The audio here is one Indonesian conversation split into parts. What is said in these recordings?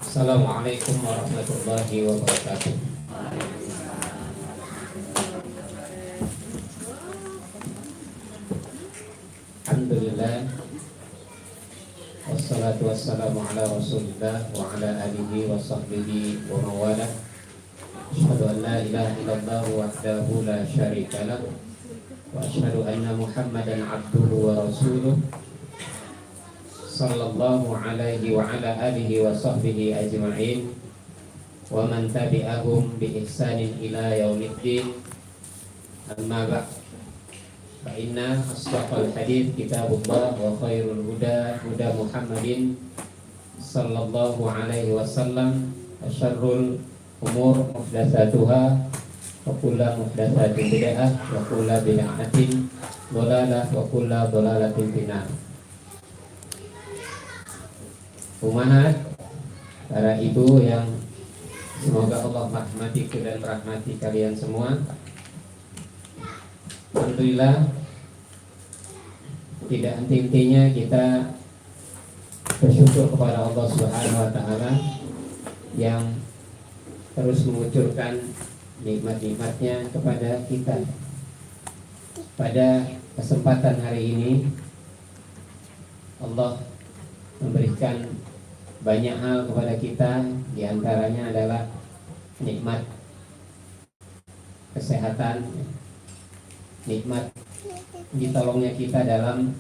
Assalamualaikum warahmatullahi wabarakatuh. Alhamdulillah, wassalatu wassalamu ala rasulillah wa ala alihi wa sahbihi wa mawalah. Asyhadu an la ilaha illallah wahdahu la syarika lah, wa asyhadu anna Muhammadan abduhu wa rasuluh, sallallahu alaihi wa ala alihi wa sahbihi ajma'in, wa man tabi'ahum bi ihsanin ila yaumiddin. Amma ba'd, fa inna asdaqal hadits kitabullah wa khairul huda huda Muhammadin sallallahu alaihi wasallam, wa syarrul umur muhdatsatuha, wa kullu muhdatsatin bid'ah, wa kullu bid'atin dhalalah, wa kullu dhalalatin finnar. Umahat, para ibu yang semoga Allah rahmati dan rahmati kalian semua. Alhamdulillah, tidak henti-hentinya kita bersyukur kepada Allah Subhanahu wa taala yang terus mengucurkan nikmat-nikmatnya kepada kita. Pada kesempatan hari ini Allah memberikan banyak hal kepada kita, diantaranya adalah nikmat kesehatan, nikmat ditolongnya kita dalam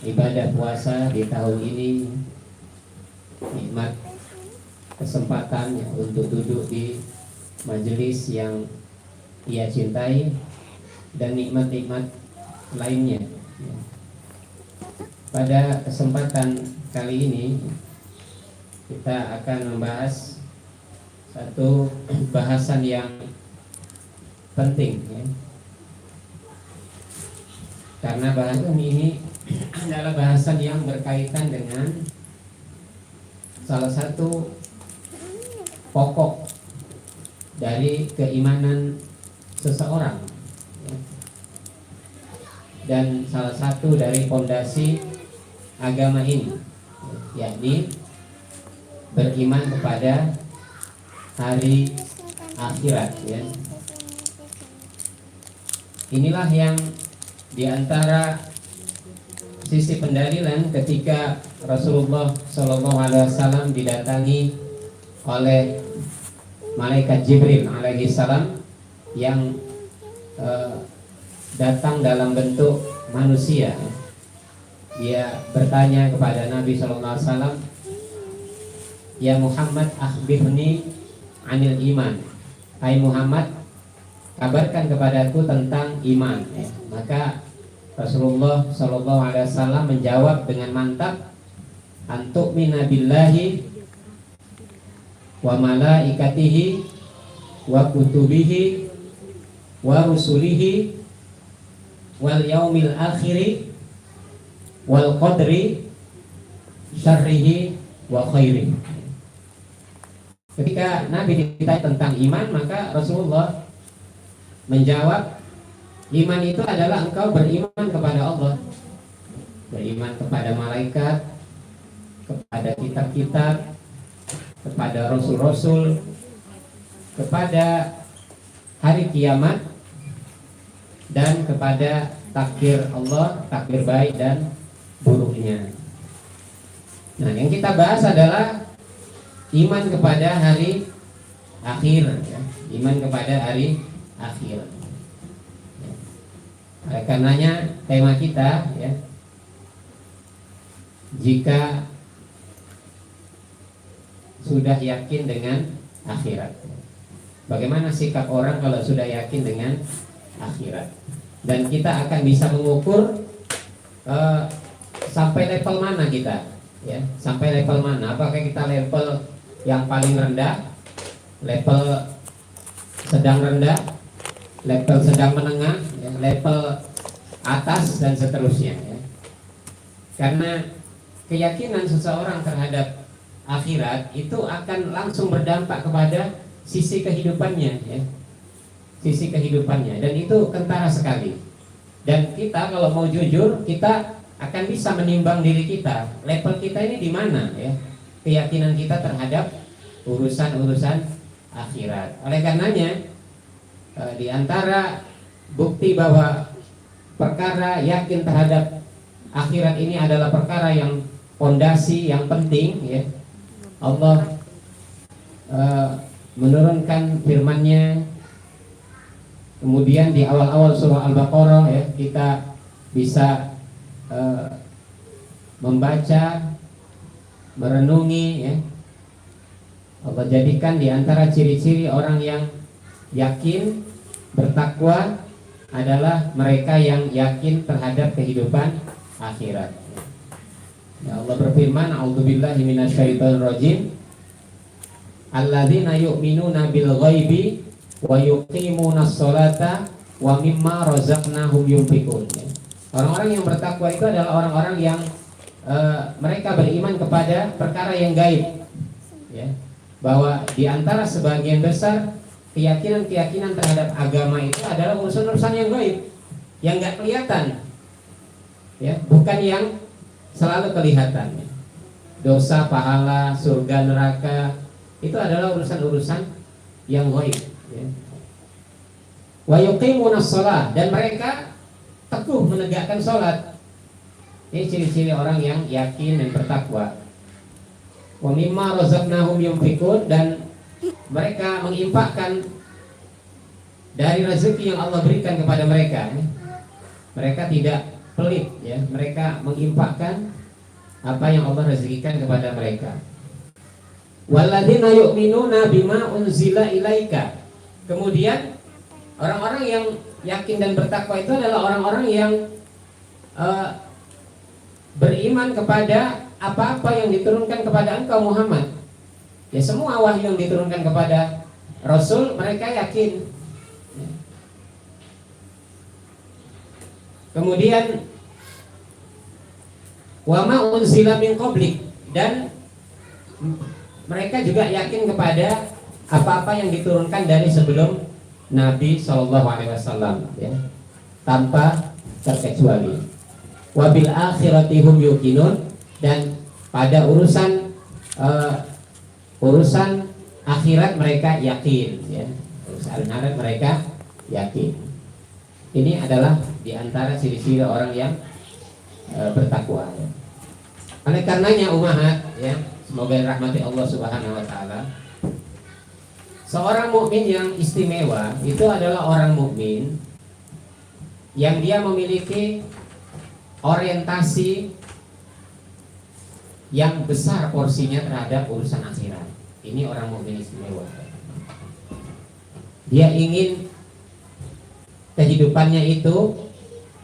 ibadah puasa di tahun ini, nikmat kesempatan untuk duduk di majelis yang ia cintai, dan nikmat-nikmat lainnya. Pada kesempatan kali ini kita akan membahas satu bahasan yang penting, ya. Karena bahasan ini adalah bahasan yang berkaitan dengan salah satu pokok dari keimanan seseorang, ya. Dan salah satu dari fondasi agama ini, yakni beriman kepada hari akhirat, ya. Inilah yang diantara sisi pendalilan ketika Rasulullah SAW didatangi oleh malaikat Jibril alaihi salam yang datang dalam bentuk manusia. Dia bertanya kepada Nabi SAW, "Ya Muhammad, akhbirni anil iman." Hai Muhammad, kabarkan kepadaku tentang iman, ya. Maka Rasulullah SAW menjawab dengan mantap, "Antu'mina billahi wa malaikatihi wa kutubihi wa rusulihi wal yaumil akhiri wal qadri syarrihi wa khairihi." Ketika Nabi ditanya tentang iman, maka Rasulullah menjawab, iman itu adalah engkau beriman kepada Allah, beriman kepada malaikat, kepada kitab-kitab, kepada rasul-rasul, kepada hari kiamat, dan kepada takdir Allah, takdir baik dan buruknya. Nah, yang kita bahas adalah iman kepada hari akhir, ya. Iman kepada hari akhir. Oleh karenanya tema kita, ya, jika sudah yakin dengan akhirat. Bagaimana sikap orang kalau sudah yakin dengan akhirat? Dan kita akan bisa mengukur sampai level mana kita, ya, sampai level mana? Apakah kita level yang paling rendah, level sedang rendah, level sedang menengah, ya, level atas, dan seterusnya, ya. Karena keyakinan seseorang terhadap akhirat itu akan langsung berdampak kepada sisi kehidupannya, ya. Sisi kehidupannya, dan itu kentara sekali. Dan kita kalau mau jujur, kita akan bisa menimbang diri kita, level kita ini di mana ya, keyakinan kita terhadap urusan-urusan akhirat. Oleh karenanya di antara bukti bahwa perkara yakin terhadap akhirat ini adalah perkara yang fondasi yang penting ya. Allah menurunkan firman-Nya. Kemudian di awal-awal surah Al-Baqarah ya, kita bisa membaca, merenungi ya. Allah jadikan di antara ciri-ciri orang yang yakin bertakwa adalah mereka yang yakin terhadap kehidupan akhirat. Ya, Allah berfirman, "A'udzubillahi minasyaitonirrajim. Alladzina yu'minuna bil ghaibi wa yuqimunas sholata wa mimma razaqnahum yunfiqun." Orang-orang yang bertakwa itu adalah orang-orang yang mereka beriman kepada perkara yang gaib. Ya, bahwa di antara sebagian besar keyakinan-keyakinan terhadap agama itu adalah urusan-urusan yang gaib, yang nggak kelihatan, ya, bukan yang selalu kelihatan. Dosa, pahala, surga, neraka itu adalah urusan-urusan yang gaib. Ya. Wa yuqimunas shalah, dan mereka teguh menegakkan sholat. Ini ciri-ciri orang yang yakin dan bertakwa. Wa mimma razaqnahum yunfiqun, dan mereka menginfakkan dari rezeki yang Allah berikan kepada mereka. Mereka tidak pelit ya, mereka menginfakkan apa yang Allah rezekikan kepada mereka. Walladzina yu'minuna bima unzila ilaika. Kemudian orang-orang yang yakin dan bertakwa itu adalah orang-orang yang beriman kepada apa-apa yang diturunkan kepada engkau Muhammad. Ya, semua wahyu yang diturunkan kepada Rasul mereka yakin. Kemudian wa ma unzila min qablik, dan mereka juga yakin kepada apa-apa yang diturunkan dari sebelum Nabi SAW ya, tanpa terkecuali. Wabil akhirati hum yuqinun, dan pada urusan akhirat mereka yakin ya. Urusan akhirat mereka yakin. Ini adalah di antara ciri-ciri orang yang bertakwa ya. Oleh karenanya umahat ya, semoga dirahmati Allah Subhanahu wa taala, seorang mukmin yang istimewa itu adalah orang mukmin yang dia memiliki orientasi yang besar porsinya terhadap urusan akhirat. Ini orang mukmin istimewa. Dia ingin kehidupannya itu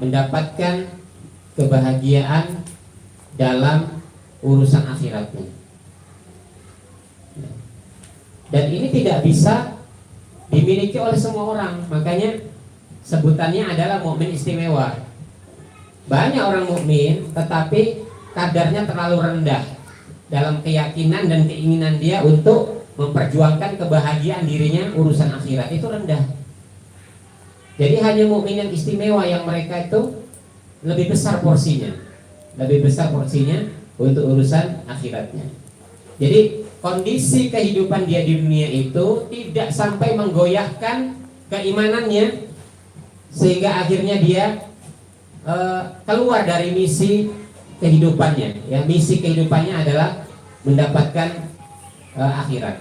mendapatkan kebahagiaan dalam urusan akhiratnya. Dan ini tidak bisa dimiliki oleh semua orang. Makanya sebutannya adalah mukmin istimewa. Banyak orang mukmin tetapi kadarnya terlalu rendah dalam keyakinan dan keinginan dia untuk memperjuangkan kebahagiaan dirinya urusan akhirat, itu rendah. Jadi hanya mukmin yang istimewa yang mereka itu lebih besar porsinya untuk urusan akhiratnya. Jadi kondisi kehidupan dia di dunia itu tidak sampai menggoyahkan keimanannya sehingga akhirnya dia keluar dari misi kehidupannya. Ya, misi kehidupannya adalah mendapatkan akhirat.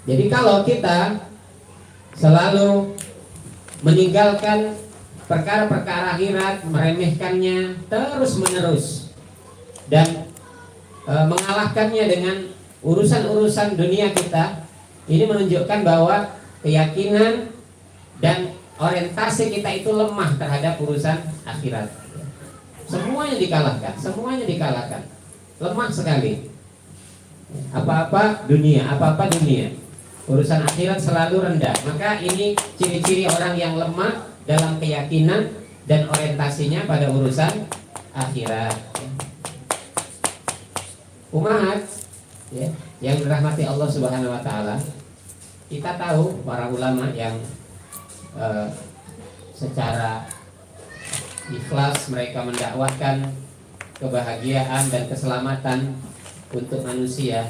Jadi kalau kita selalu meninggalkan perkara-perkara akhirat, meremehkannya terus-menerus dan mengalahkannya dengan urusan-urusan dunia kita, ini menunjukkan bahwa keyakinan dan orientasi kita itu lemah terhadap urusan akhirat. Semuanya dikalahkan, lemah sekali. Apa-apa dunia, urusan akhirat selalu rendah. Maka ini ciri-ciri orang yang lemah dalam keyakinan dan orientasinya pada urusan akhirat. Umat ya, yang dirahmati Allah Subhanahu wa taala, kita tahu para ulama yang secara ikhlas mereka mendakwahkan kebahagiaan dan keselamatan untuk manusia.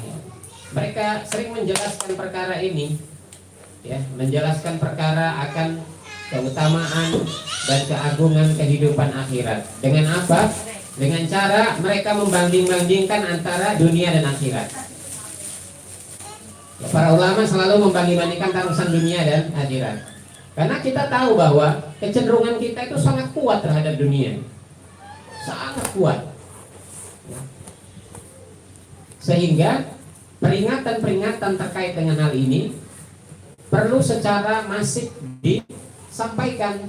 Mereka sering menjelaskan perkara ini, ya, menjelaskan perkara akan keutamaan dan keagungan kehidupan akhirat. Dengan apa? Dengan cara mereka membanding-bandingkan antara dunia dan akhirat. Para ulama selalu membanding-bandingkan urusan dunia dan akhirat. Karena kita tahu bahwa kecenderungan kita itu sangat kuat terhadap dunia. Sangat kuat. Sehingga peringatan-peringatan terkait dengan hal ini perlu secara masif disampaikan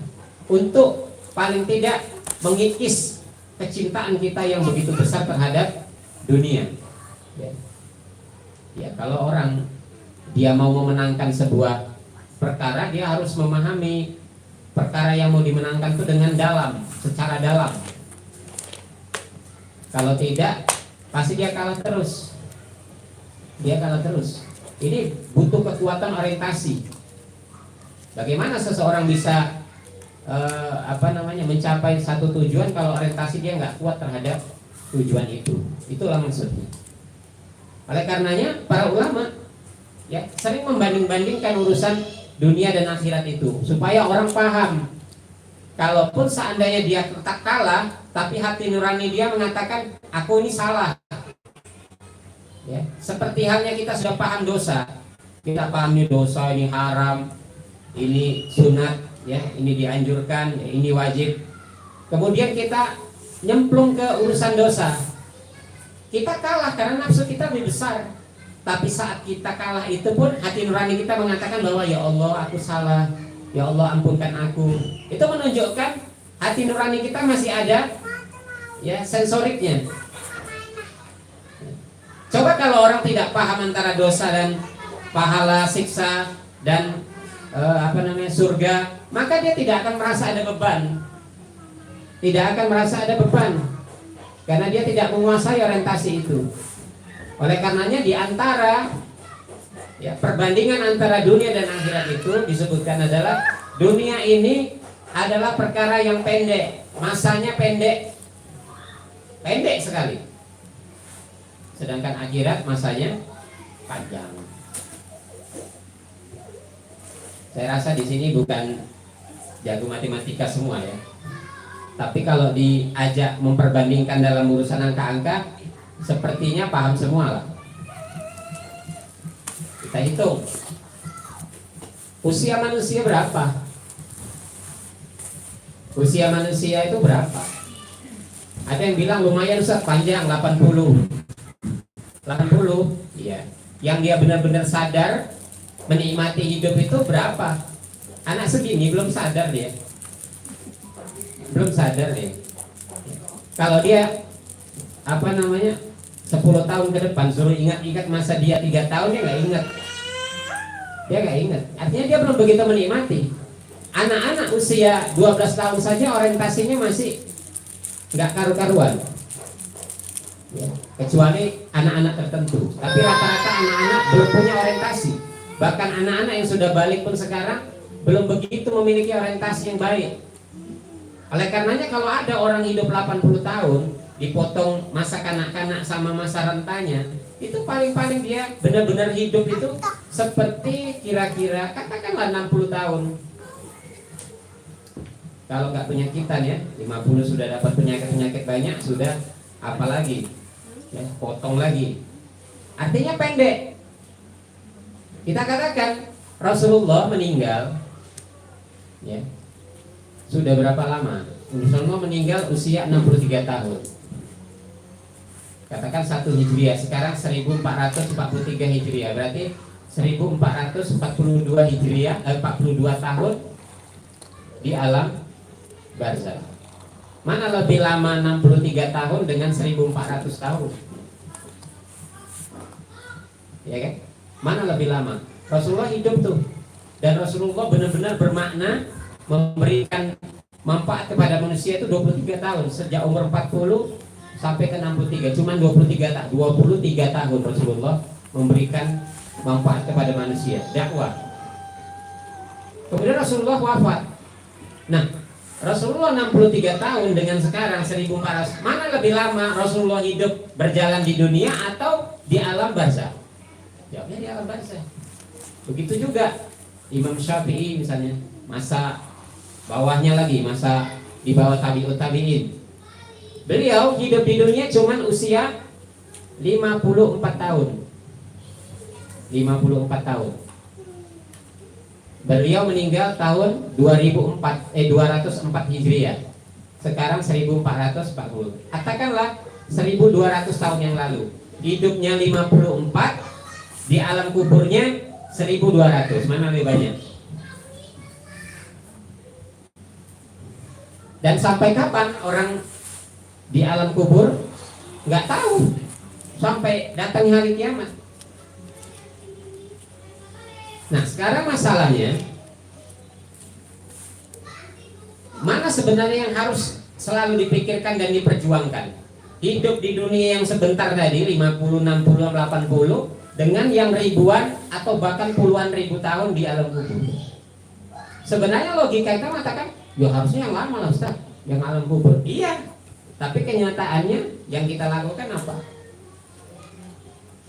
untuk paling tidak mengikis kecintaan kita yang begitu besar terhadap dunia. Ya, kalau orang dia mau memenangkan sebuah perkara, dia harus memahami perkara yang mau dimenangkan itu dengan dalam, secara dalam. Kalau tidak, pasti dia kalah terus. Dia kalah terus. Ini butuh kekuatan orientasi. Bagaimana seseorang bisa mencapai satu tujuan kalau orientasi dia nggak kuat terhadap tujuan itu? Itulah maksudnya. Oleh karenanya para ulama ya sering membanding-bandingkan urusan dunia dan akhirat itu supaya orang paham. Kalaupun seandainya dia tak kalah, tapi hati nurani dia mengatakan aku ini salah. Ya, seperti halnya kita sudah paham dosa. Kita pahami dosa ini haram, ini sunat, ya, ini dianjurkan, ya, ini wajib. Kemudian kita nyemplung ke urusan dosa. Kita kalah karena nafsu kita lebih besar. Tapi saat kita kalah itu pun hati nurani kita mengatakan bahwa ya Allah aku salah, ya Allah ampunkan aku. Itu menunjukkan hati nurani kita masih ada ya sensoriknya. Coba kalau orang tidak paham antara dosa dan pahala, siksa dan surga, maka dia tidak akan merasa ada beban. Tidak akan merasa ada beban karena dia tidak menguasai orientasi itu. Oleh karenanya di antara ya, perbandingan antara dunia dan akhirat itu disebutkan adalah dunia ini adalah perkara yang pendek, masanya pendek sekali. Sedangkan akhirat masanya panjang. Saya rasa di sini bukan jago matematika semua ya. Tapi kalau diajak memperbandingkan dalam urusan angka-angka, sepertinya paham semua lah. Kita hitung usia manusia berapa? Usia manusia itu berapa? Ada yang bilang lumayan Ustaz, panjang 80. Iya. Yang dia benar-benar sadar menikmati hidup itu berapa? Anak segini belum sadar dia. Kalau dia 10 tahun ke depan suruh ingat-ingat masa dia 3 tahun, dia nggak ingat. Artinya dia belum begitu menikmati. Anak-anak usia 12 tahun saja orientasinya masih nggak karu-karuan ya, kecuali anak-anak tertentu. Tapi rata-rata anak-anak belum punya orientasi. Bahkan anak-anak yang sudah balik pun sekarang belum begitu memiliki orientasi yang baik. Oleh karenanya kalau ada orang hidup 80 tahun dipotong masa kanak-kanak sama masa rentanya, itu paling-paling dia benar-benar hidup itu seperti kira-kira katakanlah 60 tahun. Kalau nggak penyakitan ya, 50 sudah dapat penyakit-penyakit banyak, sudah apalagi ya, potong lagi. Artinya pendek. Kita katakan Rasulullah meninggal ya, sudah berapa lama? Rasulullah meninggal usia 63 tahun. Katakan 1 Hijriah, sekarang 1443 Hijriah, berarti 1442 Hijriah, 42 tahun di alam barzakh. Mana lebih lama 63 tahun dengan 1400 tahun? Ya kan? Mana lebih lama? Rasulullah hidup tuh. Dan Rasulullah benar-benar bermakna memberikan manfaat kepada manusia itu 23 tahun. Sejak umur 40 sampai ke 63. Cuman 23 tahun Rasulullah memberikan manfaat kepada manusia, dakwah. Kemudian Rasulullah wafat. Nah, Rasulullah 63 tahun dengan sekarang 1400, mana lebih lama Rasulullah hidup berjalan di dunia atau di alam barzakh? Jawabnya di alam barzakh. Begitu juga Imam Syafi'i misalnya, masa bawahnya lagi, masa di bawah tabi'ut tabi'in. Beliau hidup di dunia cuman usia 54 tahun. 54 tahun. Beliau meninggal tahun 204 Hijriah. Sekarang 1440. Katakanlah 1200 tahun yang lalu. Hidupnya 54, di alam kuburnya 1200. Mana lebih banyak? Dan sampai kapan orang di alam kubur? Nggak tahu. Sampai datang hari kiamat. Nah, sekarang masalahnya, mana sebenarnya yang harus selalu dipikirkan dan diperjuangkan? Hidup di dunia yang sebentar tadi, 50, 60, 80, dengan yang ribuan atau bahkan puluhan ribu tahun di alam kubur. Sebenarnya logika kita mengatakan, ya harusnya yang lama lah Ustaz, yang alam kubur. Iya, tapi kenyataannya yang kita lakukan apa?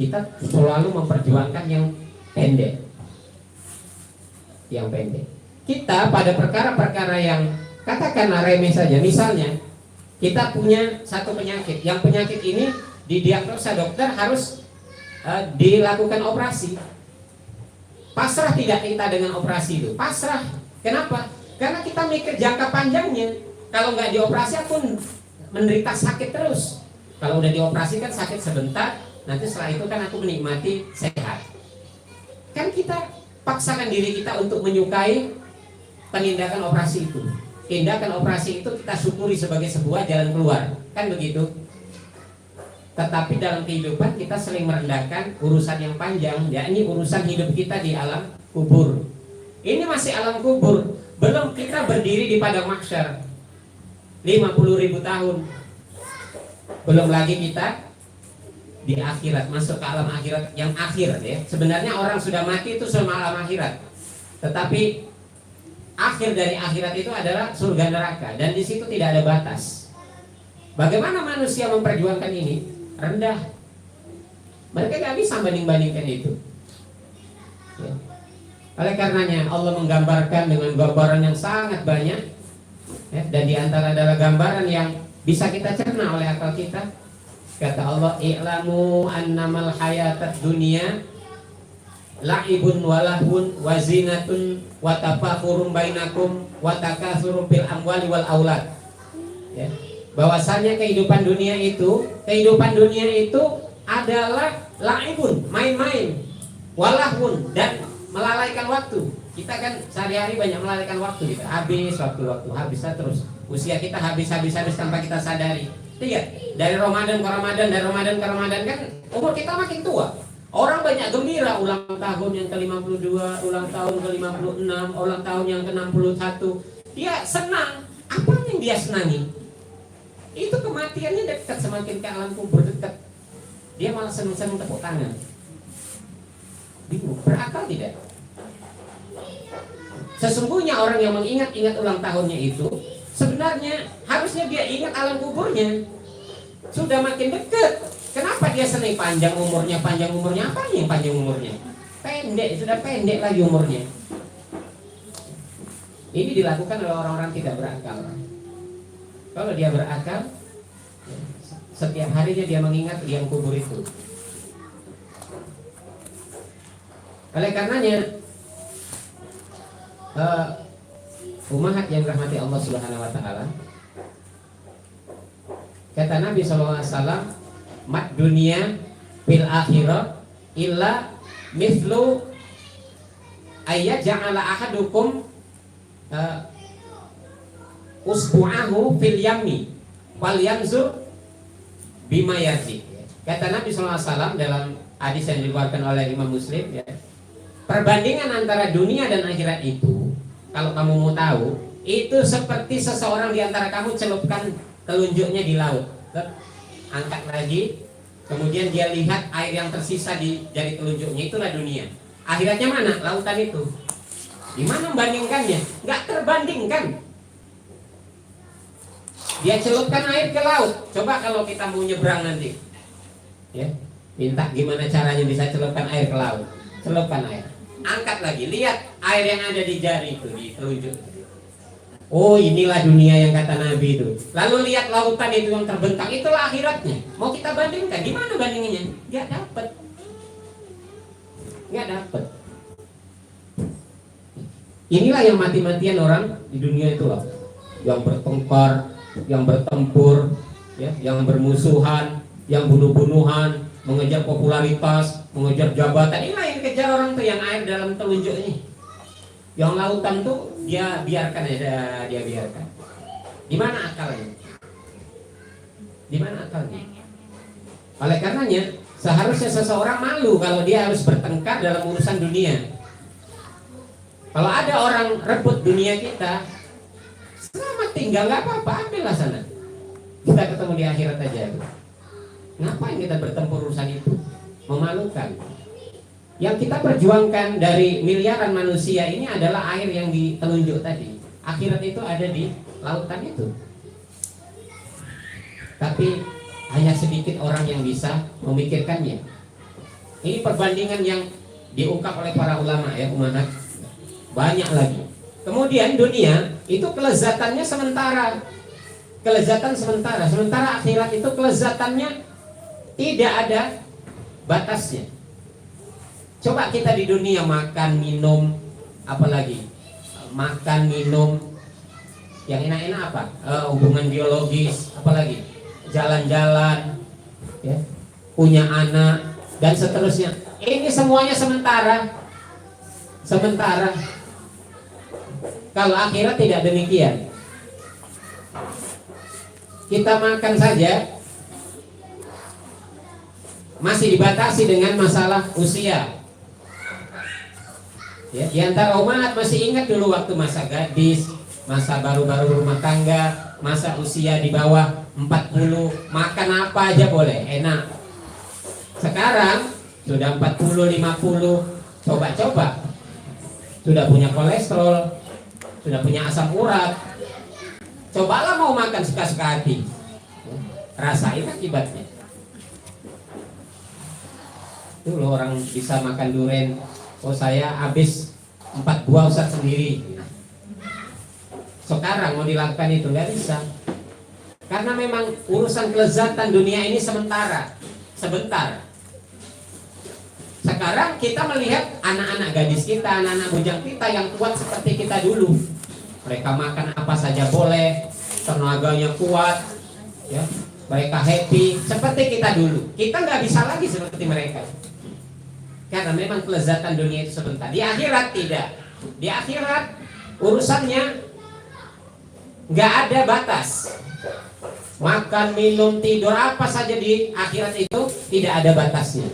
Kita selalu memperjuangkan yang pendek. Yang pendek. Kita pada perkara-perkara yang katakanlah remeh saja. Misalnya kita punya satu penyakit, yang penyakit ini didiagnosa dokter harus dilakukan operasi. Pasrah tidak kita dengan operasi itu? Pasrah. Kenapa? Karena kita mikir jangka panjangnya. Kalau nggak dioperasi pun menderita sakit terus. Kalau udah dioperasi kan sakit sebentar, nanti setelah itu kan aku menikmati sehat. Kan kita paksakan diri kita untuk menyukai penindakan operasi itu. Tindakan operasi itu kita syukuri sebagai sebuah jalan keluar, kan begitu. Tetapi dalam kehidupan kita sering merendahkan urusan yang panjang, yakni urusan hidup kita di alam kubur. Ini masih alam kubur, belum kita berdiri di padang mahsyar 50.000 tahun. Belum lagi kita di akhirat, masuk ke alam akhirat yang akhir ya. Sebenarnya orang sudah mati itu semua alam akhirat. Tetapi akhir dari akhirat itu adalah surga neraka, dan di situ tidak ada batas. Bagaimana manusia memperjuangkan ini? Rendah. Mereka gak bisa banding-bandingkan itu ya. Oleh karenanya Allah menggambarkan dengan gambaran yang sangat banyak ya, dan diantara adalah gambaran yang bisa kita cerna oleh akal kita. Kata Allah, i'lamu annamal hayatad dunya la'ibun walahun wazinatun watafakhurun bainakum watakatsurun fil amwali wal aulad. Ya. Bahwasanya kehidupan dunia itu adalah la'ibun, main-main, walahun, dan melalaikan waktu. Kita kan sehari-hari banyak melalaikan waktu, kita habis waktu habis terus. Usia kita habis tanpa kita sadari. Lihat, dari Ramadan ke Ramadan, dari Ramadan ke Ramadan, kan umur kita makin tua. Orang banyak gembira ulang tahun yang ke-52, ulang tahun ke-56, ulang tahun yang ke-61. Dia senang. Apa yang dia senangi? Itu kematiannya dekat, semakin ke alam kubur dekat. Dia malah senang-senang tepuk tangan. Bingung, berakal tidak? Sesungguhnya orang yang mengingat-ingat ulang tahunnya itu sebenarnya harusnya dia ingat alam kuburnya. Sudah makin dekat. Kenapa dia senang panjang umurnya? Apa yang panjang umurnya? Pendek, sudah pendek lagi umurnya. Ini dilakukan oleh orang-orang tidak berakal. Kalau dia berakal, setiap harinya dia mengingat liang kubur itu. Oleh karenanya, umahat yang rahmati Allah Subhanahu wa taala, kata Nabi SAW, mat dunia fil akhirah illa mithlu ayat ja'ala ahadukum usbu'ahu fil yammi wal yanzur bima yarji. Kata Nabi SAW dalam hadis yang dikeluarkan oleh Imam Muslim ya, perbandingan antara dunia dan akhirat itu, kalau kamu mau tahu, itu seperti seseorang di antara kamu celupkan telunjuknya di laut, angkat lagi, kemudian dia lihat air yang tersisa di jari telunjuknya, itulah dunia. Akhiratnya mana? Lautan itu. Di mana membandingkannya? Nggak terbandingkan. Dia celupkan air ke laut. Coba kalau kita mau nyebrang nanti, ya, minta gimana caranya bisa celupkan air ke laut. Celupkan air, angkat lagi, lihat air yang ada di jari itu, di telunjuk. Oh, inilah dunia yang kata Nabi itu. Lalu lihat lautan itu yang terbentang, itulah akhiratnya. Mau kita bandingkan, gimana bandingannya? Gak dapet. Inilah yang mati-matian orang di dunia itu loh. Yang bertengkar, yang bertempur, ya, yang bermusuhan, yang bunuh-bunuhan, mengejar popularitas, mengejar jabatan. Inilah yang dikejar orang tuh, yang air dalam telunjuk ini. Yang lautan tuh dia biarkan aja, dia biarkan. Di mana akalnya? Di mana akalnya? Oleh karenanya seharusnya seseorang malu kalau dia harus bertengkar dalam urusan dunia. Kalau ada orang rebut dunia kita, selamat tinggal, nggak apa-apa, ambillah sana. Kita ketemu di akhirat aja. Ngapain kita bertempur urusan itu? Memalukan. Yang kita perjuangkan dari miliaran manusia ini adalah air yang ditelunjuk tadi. Akhirat itu ada di lautan itu. Tapi hanya sedikit orang yang bisa memikirkannya. Ini perbandingan yang diungkap oleh para ulama, ya, umat. Banyak lagi. Kemudian dunia itu kelezatannya sementara. Kelezatan sementara. Sementara akhirat itu kelezatannya tidak ada batasnya. Coba kita di dunia makan, minum, apalagi makan, minum, yang enak-enak apa? Hubungan biologis, apalagi jalan-jalan, ya, punya anak dan seterusnya. Ini semuanya sementara. Sementara. Kalau akhirat tidak demikian. Kita makan saja masih dibatasi dengan masalah usia. Ya, di antara umat masih ingat dulu waktu masa gadis, masa baru-baru rumah tangga, masa usia di bawah 40, makan apa aja boleh, enak. Sekarang sudah 40, 50, coba-coba. Sudah punya kolesterol, sudah punya asam urat. Cobalah mau makan suka-suka hati. Rasain akibatnya. Itu loh orang bisa makan durian. Oh, saya habis 4 buah Ustaz sendiri. Sekarang mau dilakukan itu nggak bisa. Karena memang urusan kelezatan dunia ini sementara, sebentar. Sekarang kita melihat anak-anak gadis kita, anak-anak bujang kita yang kuat seperti kita dulu. Mereka makan apa saja boleh, tenaganya kuat, ya. Mereka happy seperti kita dulu. Kita nggak bisa lagi seperti mereka. Karena memang kelezatan dunia itu sebentar. Di akhirat tidak. Di akhirat urusannya nggak ada batas. Makan, minum, tidur, apa saja di akhirat itu tidak ada batasnya.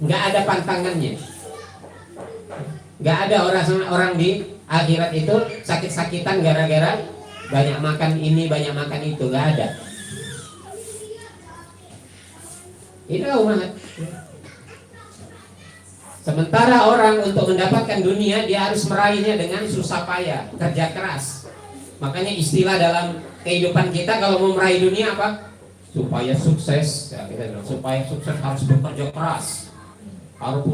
Nggak ada pantangannya. Nggak ada orang di akhirat itu sakit-sakitan gara-gara banyak makan ini, banyak makan itu. Nggak ada. Inilah umat. Sementara orang untuk mendapatkan dunia dia harus meraihnya dengan susah payah, kerja keras. Makanya istilah dalam kehidupan kita kalau mau meraih dunia apa? Supaya sukses, ya, kita bilang, supaya sukses harus bekerja keras,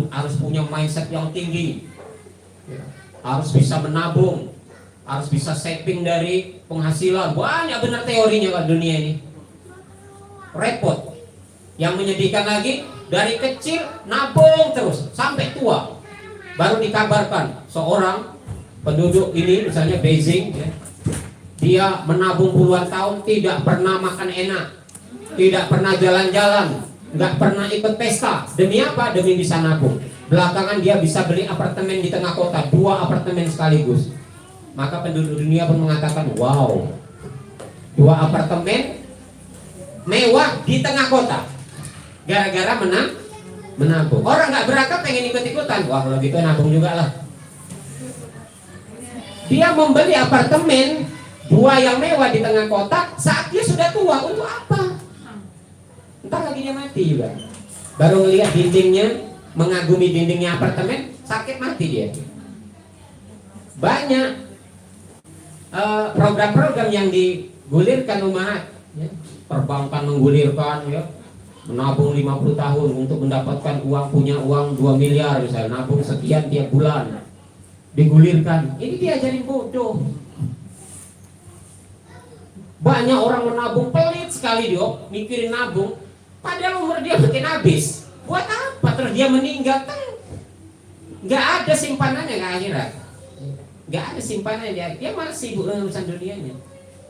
harus punya mindset yang tinggi, ya, harus bisa menabung, harus bisa saving dari penghasilan. Banyak benar teorinya kan dunia ini. Repot. Yang menyedihkan lagi, dari kecil nabung terus sampai tua, baru dikabarkan seorang penduduk ini misalnya Beijing, ya, dia menabung puluhan tahun tidak pernah makan enak, tidak pernah jalan-jalan, nggak pernah ikut pesta. Demi apa? Demi bisa nabung. Belakangan dia bisa beli apartemen di tengah kota, 2 apartemen sekaligus. Maka penduduk dunia pun mengatakan, wow, 2 apartemen mewah di tengah kota. Gara-gara menabung. Orang nggak berakal pengen ikut-ikutan. Wah, kalau gitu nabung juga lah. Dia membeli apartemen 2 yang mewah di tengah kota saat dia sudah tua. Untuk apa? Ntar lagi dia mati juga. Baru ngelihat dindingnya, mengagumi dindingnya apartemen, sakit mati dia. Banyak program-program yang Gulirkan umat, ya. Perbankan menggulirkan, ya, menabung 50 tahun untuk mendapatkan uang, punya uang 2 miliar misalnya, nabung sekian tiap bulan, digulirkan. Ini diajarin bodoh. Banyak orang menabung, pelit sekali dia, mikirin nabung, padahal umur dia makin habis. Buat apa? Terus dia meninggal, kan nggak ada simpanannya ke akhirat, nggak ada simpanannya, dia malah sibuk dengan urusan dunianya.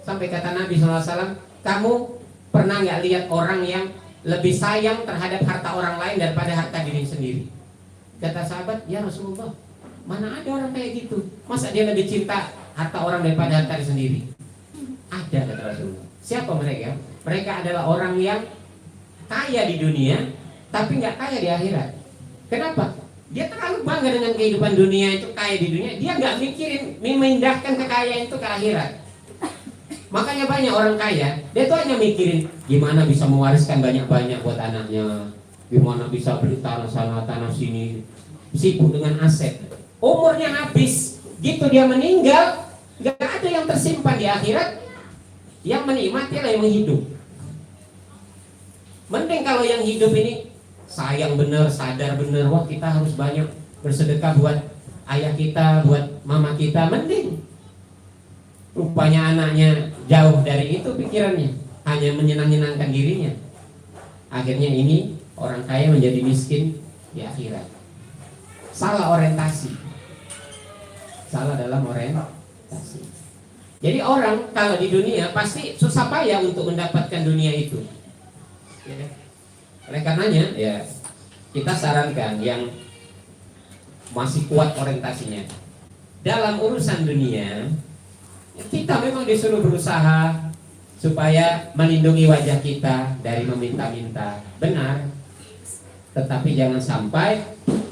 Sampai kata Nabi SAW, kamu pernah nggak lihat orang yang lebih sayang terhadap harta orang lain daripada harta diri sendiri? Kata sahabat, ya Rasulullah, mana ada orang kayak gitu? Masa dia lebih cinta harta orang daripada harta diri sendiri? Ada, kata Rasulullah. Siapa mereka? Mereka adalah orang yang kaya di dunia tapi nggak kaya di akhirat. Kenapa? Dia terlalu bangga dengan kehidupan dunia itu, kaya di dunia, dia nggak mikirin memindahkan kekayaan itu ke akhirat. Makanya banyak orang kaya, dia tuh hanya mikirin gimana bisa mewariskan banyak-banyak buat anaknya, gimana bisa beli tanah sana, tanah sini, sibuk dengan aset. Umurnya habis, gitu dia meninggal, nggak ada yang tersimpan di akhirat. Yang menikmati lah yang menghidup. Mending kalau yang hidup ini sayang bener, sadar bener, wah kita harus banyak bersedekah buat ayah kita, buat mama kita, mending. Rupanya anaknya jauh dari itu pikirannya, hanya menyenang-nyenangkan dirinya. Akhirnya ini orang kaya menjadi miskin di akhirat. Salah orientasi. Salah dalam orientasi. Jadi orang kalau di dunia pasti susah payah untuk mendapatkan dunia itu. Ya. Oleh karenanya ya kita sarankan yang masih kuat orientasinya dalam urusan dunia, kita memang disuruh berusaha supaya melindungi wajah kita dari meminta-minta, benar. Tetapi jangan sampai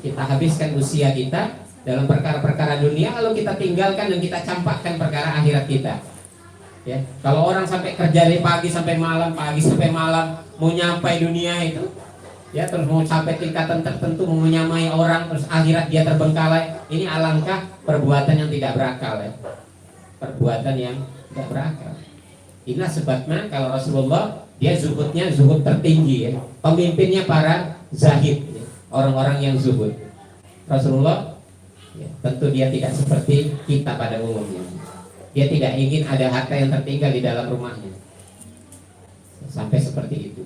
kita habiskan usia kita dalam perkara-perkara dunia lalu kita tinggalkan dan kita campakkan perkara akhirat kita. Ya, kalau orang sampai kerja dari pagi sampai malam, mau nyampai dunia itu, ya terus mau sampai tingkatan tertentu, mau menyamai orang, terus akhirat dia terbengkalai, ini alangkah perbuatan yang tidak berakal, ya. Perbuatan yang tidak berakal. Inilah sebabnya kalau Rasulullah dia zuhudnya zuhud tertinggi, ya. Pemimpinnya para zahid, ya. Orang-orang yang zuhud. Rasulullah ya, tentu dia tidak seperti kita pada umumnya. Dia tidak ingin ada harta yang tertinggal di dalam rumahnya. Sampai seperti itu.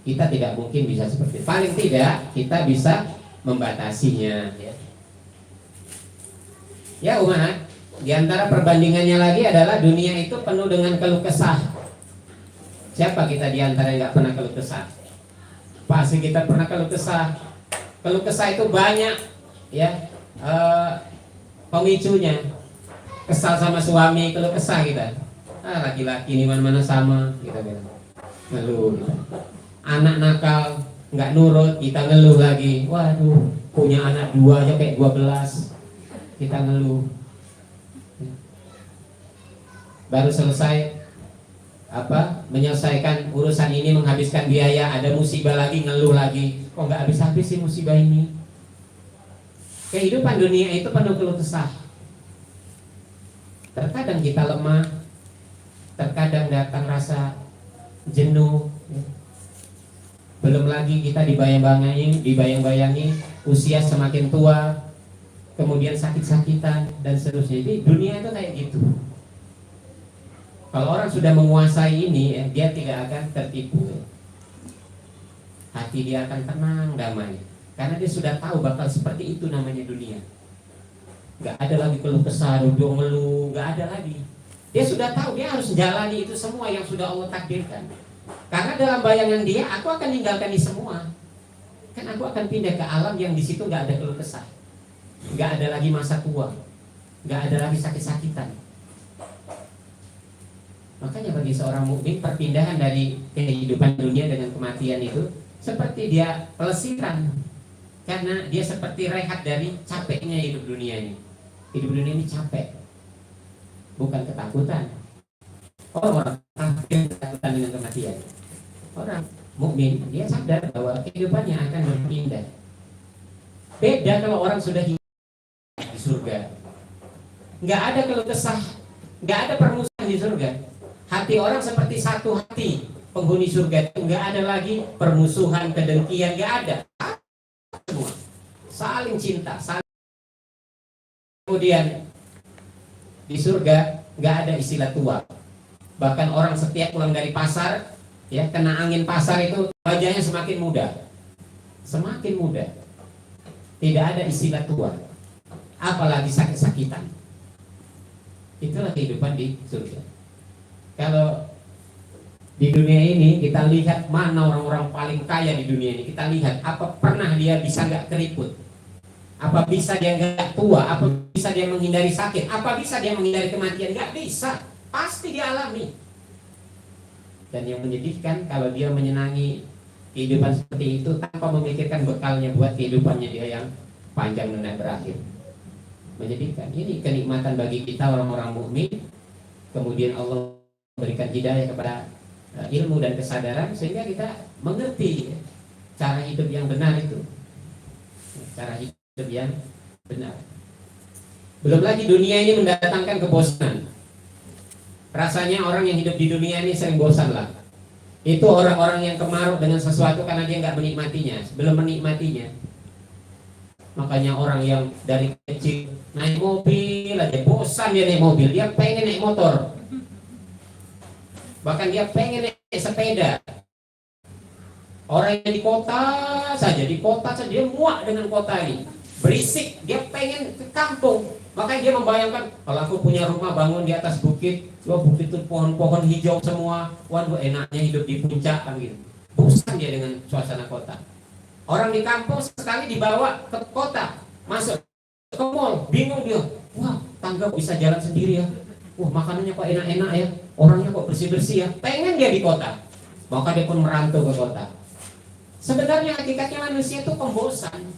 Kita tidak mungkin bisa seperti itu. Paling tidak kita bisa membatasinya, ya. Ya umat, di antara perbandingannya lagi adalah dunia itu penuh dengan keluh kesah. Siapa kita di antara yang nggak pernah keluh kesah? Pasti kita pernah keluh kesah. Keluh kesah itu banyak, ya. Pemicunya. Kesal sama suami, keluh kesah kita. Laki-laki ini mana-mana sama, kita bilang. Ngeluh kita. Anak nakal, nggak nurut, kita ngeluh lagi. Waduh, punya anak 2 aja kayak 12, kita ngeluh. Baru selesai menyelesaikan urusan ini, menghabiskan biaya, ada musibah lagi, ngeluh lagi. Kok nggak habis-habis sih musibah ini? Kehidupan dunia itu penuh keluh kesah. Terkadang kita lemah, terkadang datang rasa jenuh, ya. Belum lagi kita dibayang-bayangi usia semakin tua, kemudian sakit-sakitan dan seterusnya. Jadi dunia itu kayak gitu. Kalau orang sudah menguasai ini, ya, dia tidak akan tertipu, ya. Hati dia akan tenang, damai, karena dia sudah tahu bakal seperti itu namanya dunia. Gak ada lagi keluh kesah, duduk ngeluh, gak ada lagi. Dia sudah tahu, dia harus jalani itu semua yang sudah Allah takdirkan. Karena dalam bayangan dia, aku akan meninggalkan ini semua. Kan aku akan pindah ke alam yang di situ gak ada keluh kesah, gak ada lagi masa tua, gak ada lagi sakit-sakitan. Makanya bagi seorang mukmin, perpindahan dari kehidupan dunia dengan kematian itu seperti dia pelesiran. Karena dia seperti rehat dari capeknya hidup dunia ini. Hidup dunia ini capek, bukan ketakutan. Orang ketakutan dengan kematian. Orang mukmin dia sadar bahwa kehidupannya akan berpindah. Beda kalau orang sudah hidup di surga. Nggak ada keluh kesah, nggak ada permusuhan di surga. Hati orang seperti satu hati. Penghuni surga itu nggak ada lagi permusuhan, kedengkian, nggak ada. Semua saling cinta, saling. Kemudian di surga nggak ada istilah tua. Bahkan orang setiap pulang dari pasar, ya kena angin pasar itu wajahnya semakin muda, semakin muda. Tidak ada istilah tua, apalagi sakit-sakitan. Itulah kehidupan di surga. Kalau di dunia ini kita lihat mana orang-orang paling kaya di dunia ini, kita lihat apa pernah dia bisa nggak keriput, apa bisa dia nggak tua, apa bisa dia menghindari sakit, apa bisa dia menghindari kematian, nggak bisa, pasti dialami. Dan yang menyedihkan kalau dia menyenangi kehidupan seperti itu tanpa memikirkan bekalnya buat kehidupannya dia yang panjang dan tak berakhir. Menyedihkan. Ini kenikmatan bagi kita orang-orang mukmin. Kemudian Allah berikan hidayah kepada ilmu dan kesadaran sehingga kita mengerti cara hidup yang benar itu, cara hidup yang benar. Belum lagi dunia ini mendatangkan kebosanan. Rasanya orang yang hidup di dunia ini sering bosan lah. Itu orang-orang yang kemaruk dengan sesuatu karena dia nggak menikmatinya, belum menikmatinya. Makanya orang yang dari kecil naik mobil aja bosan dia naik mobil, dia pengen naik motor. Bahkan dia pengen naik sepeda. Orang yang di kota saja dia muak dengan kota ini. Berisik, dia pengen ke kampung. Makanya dia membayangkan, kalau aku punya rumah bangun di atas bukit, bukit itu pohon-pohon hijau semua, waduh enaknya hidup di puncak kan gitu. Bosan dia dengan suasana kota. Orang di kampung sekali dibawa ke kota, masuk ke mall, bingung dia. Wah, tangga bisa jalan sendiri ya. Wah, makanannya kok enak-enak ya. Orangnya kok bersih-bersih ya. Pengen dia di kota. Maka dia pun merantau ke kota. Sebenarnya hakikatnya manusia itu pembosan.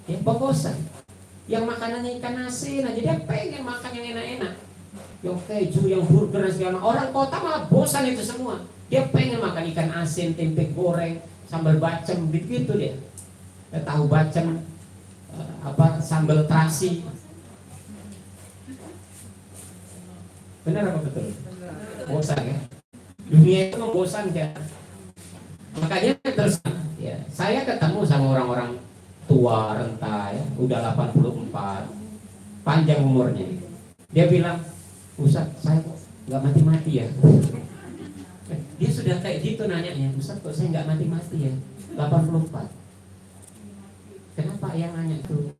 Ya, pembosan. Yang makanannya ikan asin aja dia pengen makan yang enak-enak. Yang keju, yang burger dan segala. Orang kota malah bosan itu semua. Dia pengen makan ikan asin, tempe goreng, sambal bacem, gitu dia. Tahu bacem, sambal terasi. Benar apa betul? Bosan ya. Dunia itu membosankan. Makanya terus ya, saya ketemu sama orang-orang tua renta ya, udah 84, panjang umurnya. Dia bilang, Ustaz, saya nggak mati-mati ya. Dia sudah kayak gitu nanyanya, Ustaz kok saya nggak mati-mati ya, 84. Kenapa yang nanya tuh?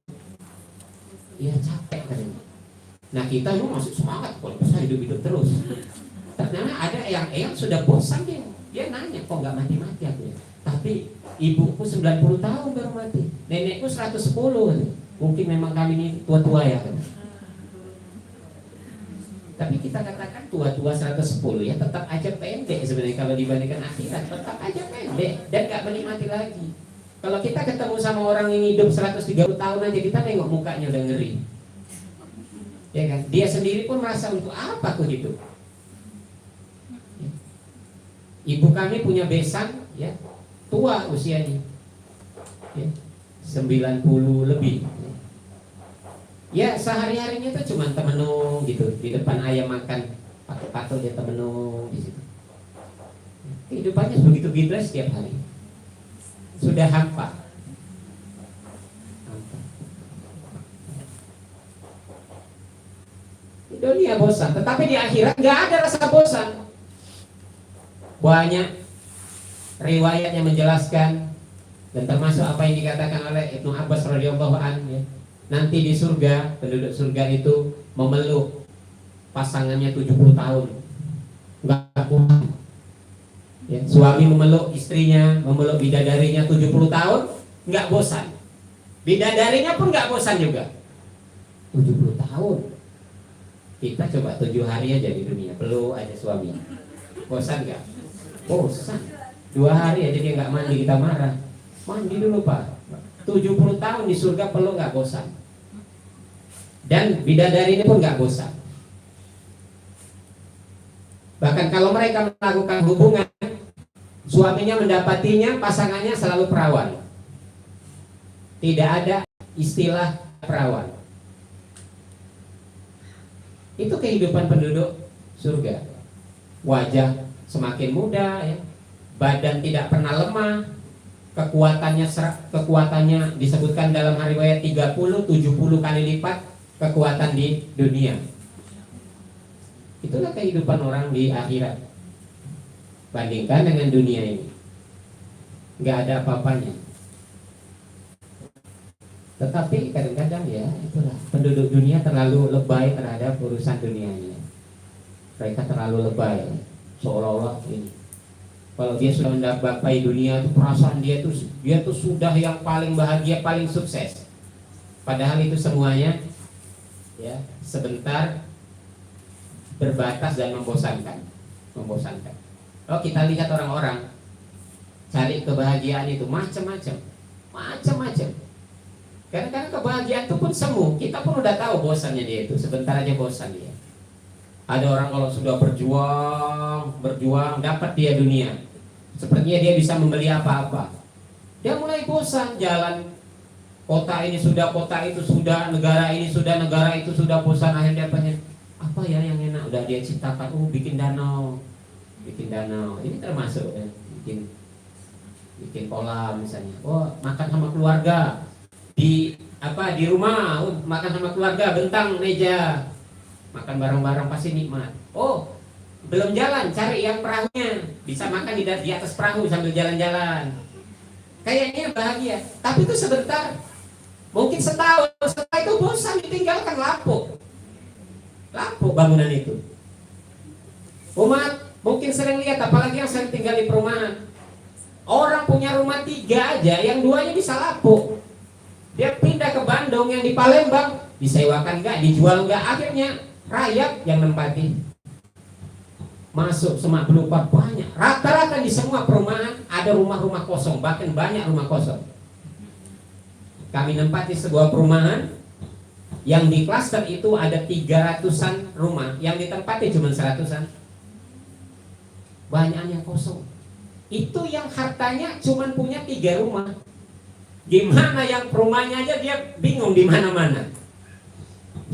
Ya capek katanya. Nah kita itu masih semangat, kalau bisa hidup-hidup terus. Ternyata ada yang sudah bosan dia nanya, kok nggak mati-mati aku ya. Tapi ibuku 90 tahun baru mati, nenekku 110. Mungkin memang kami ini tua-tua ya kan. Tapi kita katakan tua-tua 110 ya tetap aja pendek sebenarnya kalau dibandingkan akhirat, tetap aja pendek dan gak menikmati lagi. Kalau kita ketemu sama orang yang hidup 130 tahun aja, kita nengok mukanya udah ngeri. Ya kan? Dia sendiri pun merasa untuk apa aku hidup. Ibu kami punya besan ya, tua usianya. Ya, 90 lebih. Ya sehari-harinya tuh cuma temenung gitu, di depan ayam makan patok-patok dia temenung di situ. Kehidupannya begitu gitu setiap hari. Sudah hampa. Di dunia bosan, tetapi di akhirat nggak ada rasa bosan. Banyak riwayat yang menjelaskan dan termasuk apa yang dikatakan oleh Ibnu Abbas radhiyallahu anhu ya. Nanti di surga, penduduk surga itu memeluk pasangannya 70 tahun. Enggak puas. Ya, suami memeluk istrinya, memeluk bidadarinya 70 tahun, enggak bosan. Bidadarinya pun enggak bosan juga. 70 tahun. Kita coba 7 hari aja di dunia, peluk aja suami. Bosan enggak? Bosan. 2 hari aja dia enggak mandi, kita marah. Mandi dulu Pak. 70 tahun di surga peluk enggak bosan. Dan bidadari ini pun nggak bosan. Bahkan kalau mereka melakukan hubungan, suaminya mendapatinya, pasangannya selalu perawan. Tidak ada istilah perawan. Itu kehidupan penduduk surga. wajah semakin muda, ya. Badan tidak pernah lemah, kekuatannya disebutkan dalam riwayat 30-70 kali lipat kekuatan di dunia. Itulah kehidupan orang di akhirat. Bandingkan dengan dunia ini, nggak ada apa-apanya. Tetapi kadang-kadang ya itulah, penduduk dunia terlalu lebay terhadap urusan dunianya. Mereka terlalu lebay, seolah-olah ini. Kalau dia sudah mendapat dunia itu, perasaan dia tuh sudah yang paling bahagia, paling sukses. Padahal itu semuanya ya sebentar, berbatas dan membosankan. Kalau kita lihat orang-orang cari kebahagiaan itu macam-macam. Kadang-kadang kebahagiaan itu pun semu. Kita pun udah tahu bosannya dia itu, sebentar aja bosan dia. Ada orang kalau sudah berjuang dapat dia dunia, sepertinya dia bisa membeli apa-apa. Dia mulai bosan, jalan kota ini sudah, kota itu sudah, negara ini sudah, negara itu sudah, bosan. Akhirnya dia pengen apa ya yang enak, udah dia ciptakan, bikin danau. Ini termasuk ya, bikin kolam misalnya. Makan sama keluarga di rumah, makan sama keluarga, bentang meja, makan bareng-bareng pasti nikmat. Belum jalan, cari yang perahunya, bisa makan di atas perahu sambil jalan-jalan. Kayaknya bahagia, tapi itu sebentar, mungkin setahun, setelah itu bosan, ditinggalkan, lapuk bangunan itu. Umat mungkin sering lihat, apalagi yang sering tinggal di perumahan, orang punya rumah 3 aja, yang 2-nya bisa lapuk. Dia pindah ke Bandung, yang di Palembang disewakan enggak, dijual enggak, akhirnya rakyat yang nempati. Masuk semak belukar banyak, rata-rata di semua perumahan ada rumah-rumah kosong, bahkan banyak rumah kosong. Kami nempati sebuah perumahan yang di klaster itu ada 300-an rumah, yang ditempati cuma 100-an. Banyaknya kosong. Itu yang hartanya cuma punya 3 rumah. Gimana yang rumahnya aja dia bingung di mana-mana.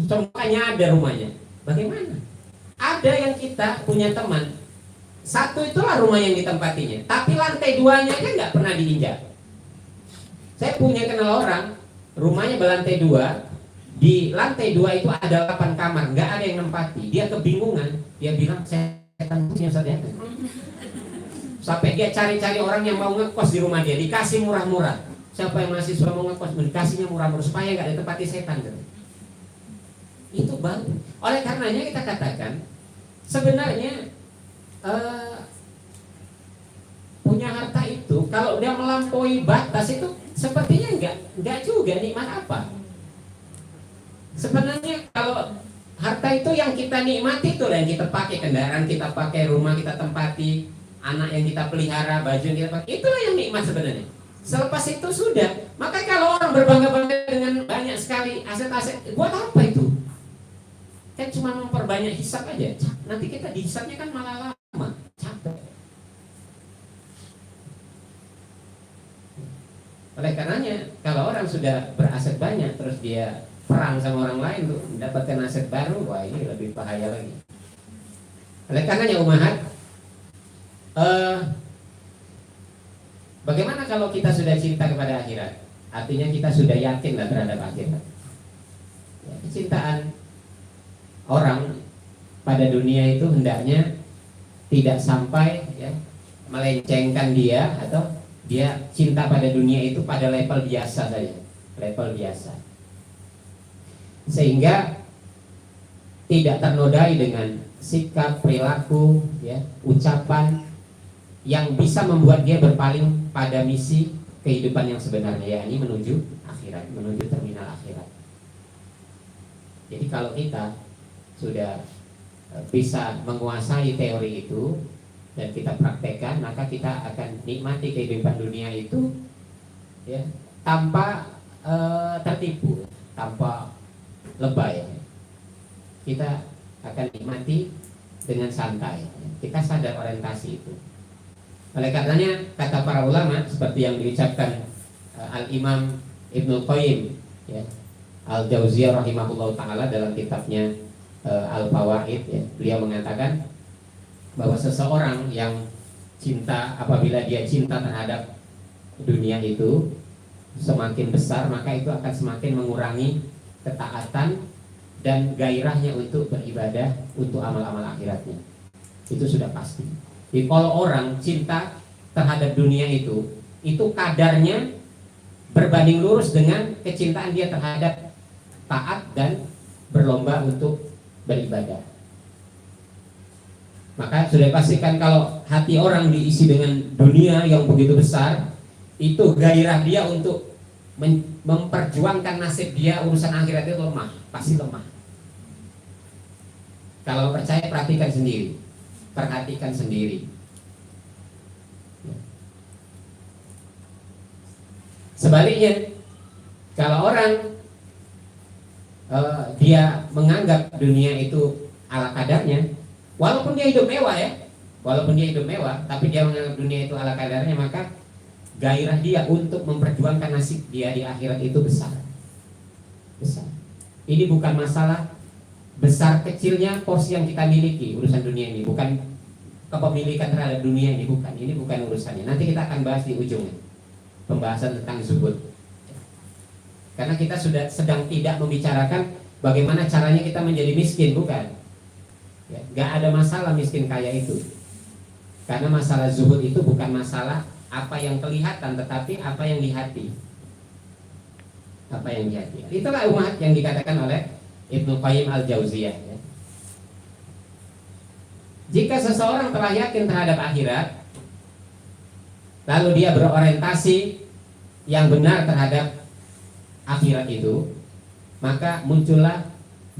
Contohnya ada rumahnya. Bagaimana? Ada yang kita punya teman, 1 itulah rumah yang ditempatinya, tapi lantai 2-nya aja nggak pernah diinjak. Saya punya kenal orang, rumahnya berlantai 2, di lantai 2 itu ada 8 kamar, nggak ada yang nempati. Dia kebingungan, dia bilang setan punya saja. Sampai dia cari-cari orang yang mau ngekos di rumah dia, dikasih murah-murah. Siapa yang mahasiswa mau ngekos, dikasihnya murah-murah supaya nggak ditempati setan. Itu baru. Oleh karenanya kita katakan sebenarnya punya harta itu kalau dia melampaui batas itu sepertinya enggak juga nikmat apa. Sebenarnya kalau harta itu yang kita nikmati itu yang kita pakai, kendaraan kita pakai, rumah kita tempati, anak yang kita pelihara, baju yang kita pakai, itulah yang nikmat sebenarnya. Selepas itu sudah. Maka kalau orang berbangga-bangga dengan banyak sekali aset-aset, buat apa itu? Kan cuma memperbanyak hisab aja. Nanti kita dihisabnya kan malah lama, capek. Oleh karenanya kalau orang sudah beraset banyak terus dia perang sama orang lain untuk mendapatkan aset baru, wah ini lebih bahaya lagi. Oleh karenanya umahat, bagaimana kalau kita sudah cinta kepada akhirat? Artinya kita sudah yakin lah terhadap akhirat. Ya, kecintaan orang pada dunia itu hendaknya tidak sampai ya, melencengkan dia, atau dia cinta pada dunia itu pada level biasa saja, level biasa, sehingga tidak ternodai dengan sikap, perilaku, ya, ucapan yang bisa membuat dia berpaling pada misi kehidupan yang sebenarnya, yakni menuju akhirat, menuju terminal akhirat. Jadi kalau kita sudah bisa menguasai teori itu dan kita praktekkan, maka kita akan nikmati kehidupan dunia itu ya tanpa tertipu, tanpa lebay. Kita akan nikmati dengan santai. Kita sadar orientasi itu. Oleh karenanya kata para ulama seperti yang diucapkan Al-Imam Ibnu Qayyim ya, Al-Jauziyah rahimahullah ta'ala dalam kitabnya Al-Fawaid ya, beliau mengatakan bahwa seseorang yang cinta, apabila dia cinta terhadap dunia itu semakin besar, maka itu akan semakin mengurangi ketaatan dan gairahnya untuk beribadah, untuk amal-amal akhiratnya. Itu sudah pasti. Jadi kalau orang cinta terhadap dunia itu kadarnya berbanding lurus dengan kecintaan dia terhadap taat dan berlomba untuk beribadah. Maka sudah pastikan kalau hati orang diisi dengan dunia yang begitu besar, itu gairah dia untuk memperjuangkan nasib dia, urusan akhirat itu lemah, pasti lemah. Kalau percaya perhatikan sendiri, perhatikan sendiri. Sebaliknya, kalau orang dia menganggap dunia itu ala kadarnya, walaupun dia hidup mewah ya, walaupun dia hidup mewah, tapi dia menganggap dunia itu ala kadarnya, maka gairah dia untuk memperjuangkan nasib dia di akhirat itu besar. Besar. Ini bukan masalah besar kecilnya porsi yang kita miliki urusan dunia ini, bukan kepemilikan terhadap dunia ini, bukan. Ini bukan urusannya. Nanti kita akan bahas di ujungnya pembahasan tentang zuhud. Karena kita sudah sedang tidak membicarakan bagaimana caranya kita menjadi miskin, bukan. Ya, gak ada masalah miskin kaya itu. Karena masalah zuhud itu bukan masalah apa yang kelihatan, tetapi apa yang di hati. Apa yang di hati. Itulah umat yang dikatakan oleh Ibnu Qayyim al-Jauziyah. Ya. Jika seseorang telah yakin terhadap akhirat, lalu dia berorientasi yang benar terhadap akhirat itu, maka muncullah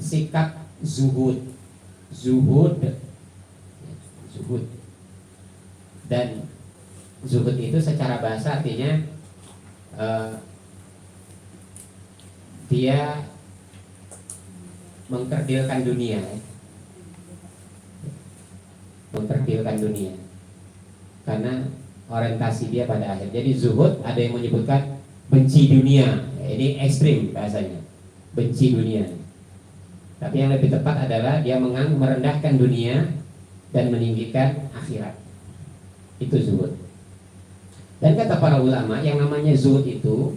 sikap zuhud. Zuhud. Dan zuhud itu secara bahasa artinya dia mengkerdilkan dunia, mengkerdilkan dunia, karena orientasi dia pada akhir. Jadi zuhud ada yang menyebutkan benci dunia, ini ekstrim bahasanya, benci dunia. Tapi yang lebih tepat adalah dia merendahkan dunia dan meninggikan akhirat. Itu zuhud. Dan kata para ulama, yang namanya zuhud itu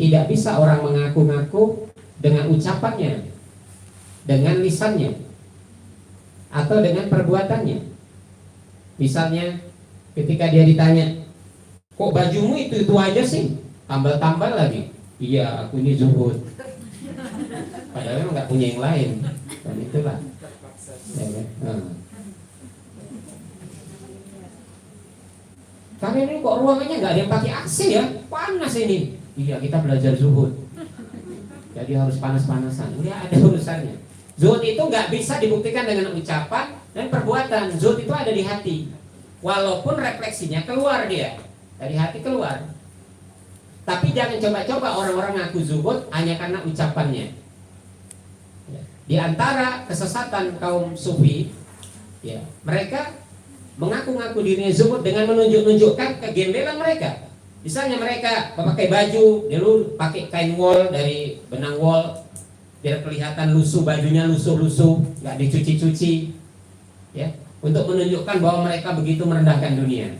tidak bisa orang mengaku-ngaku dengan ucapannya, dengan lisannya, atau dengan perbuatannya. Misalnya ketika dia ditanya, kok bajumu itu aja sih, tambal-tambal lagi. Iya, aku ini zuhud. Padahal memang nggak punya yang lain. Dan itulah ya, ya. Karena ini kok ruangannya nggak ada yang pakai AC ya, panas ini. Iya, kita belajar zuhud. Jadi harus panas-panasan. Ini ada urusannya. Zuhud itu nggak bisa dibuktikan dengan ucapan dan perbuatan. Zuhud itu ada di hati. Walaupun refleksinya keluar dia, dari hati keluar. Tapi jangan coba-coba orang-orang ngaku zuhud hanya karena ucapannya. Di antara kesesatan kaum sufi, ya, mereka mengaku-ngaku dirinya zuhud dengan menunjukkan kegembelan mereka. Misalnya mereka memakai baju, dia pakai kain wol dari benang wol, biar kelihatan lusuh, bajunya lusuh-lusuh, nggak dicuci-cuci, ya, untuk menunjukkan bahwa mereka begitu merendahkan dunia.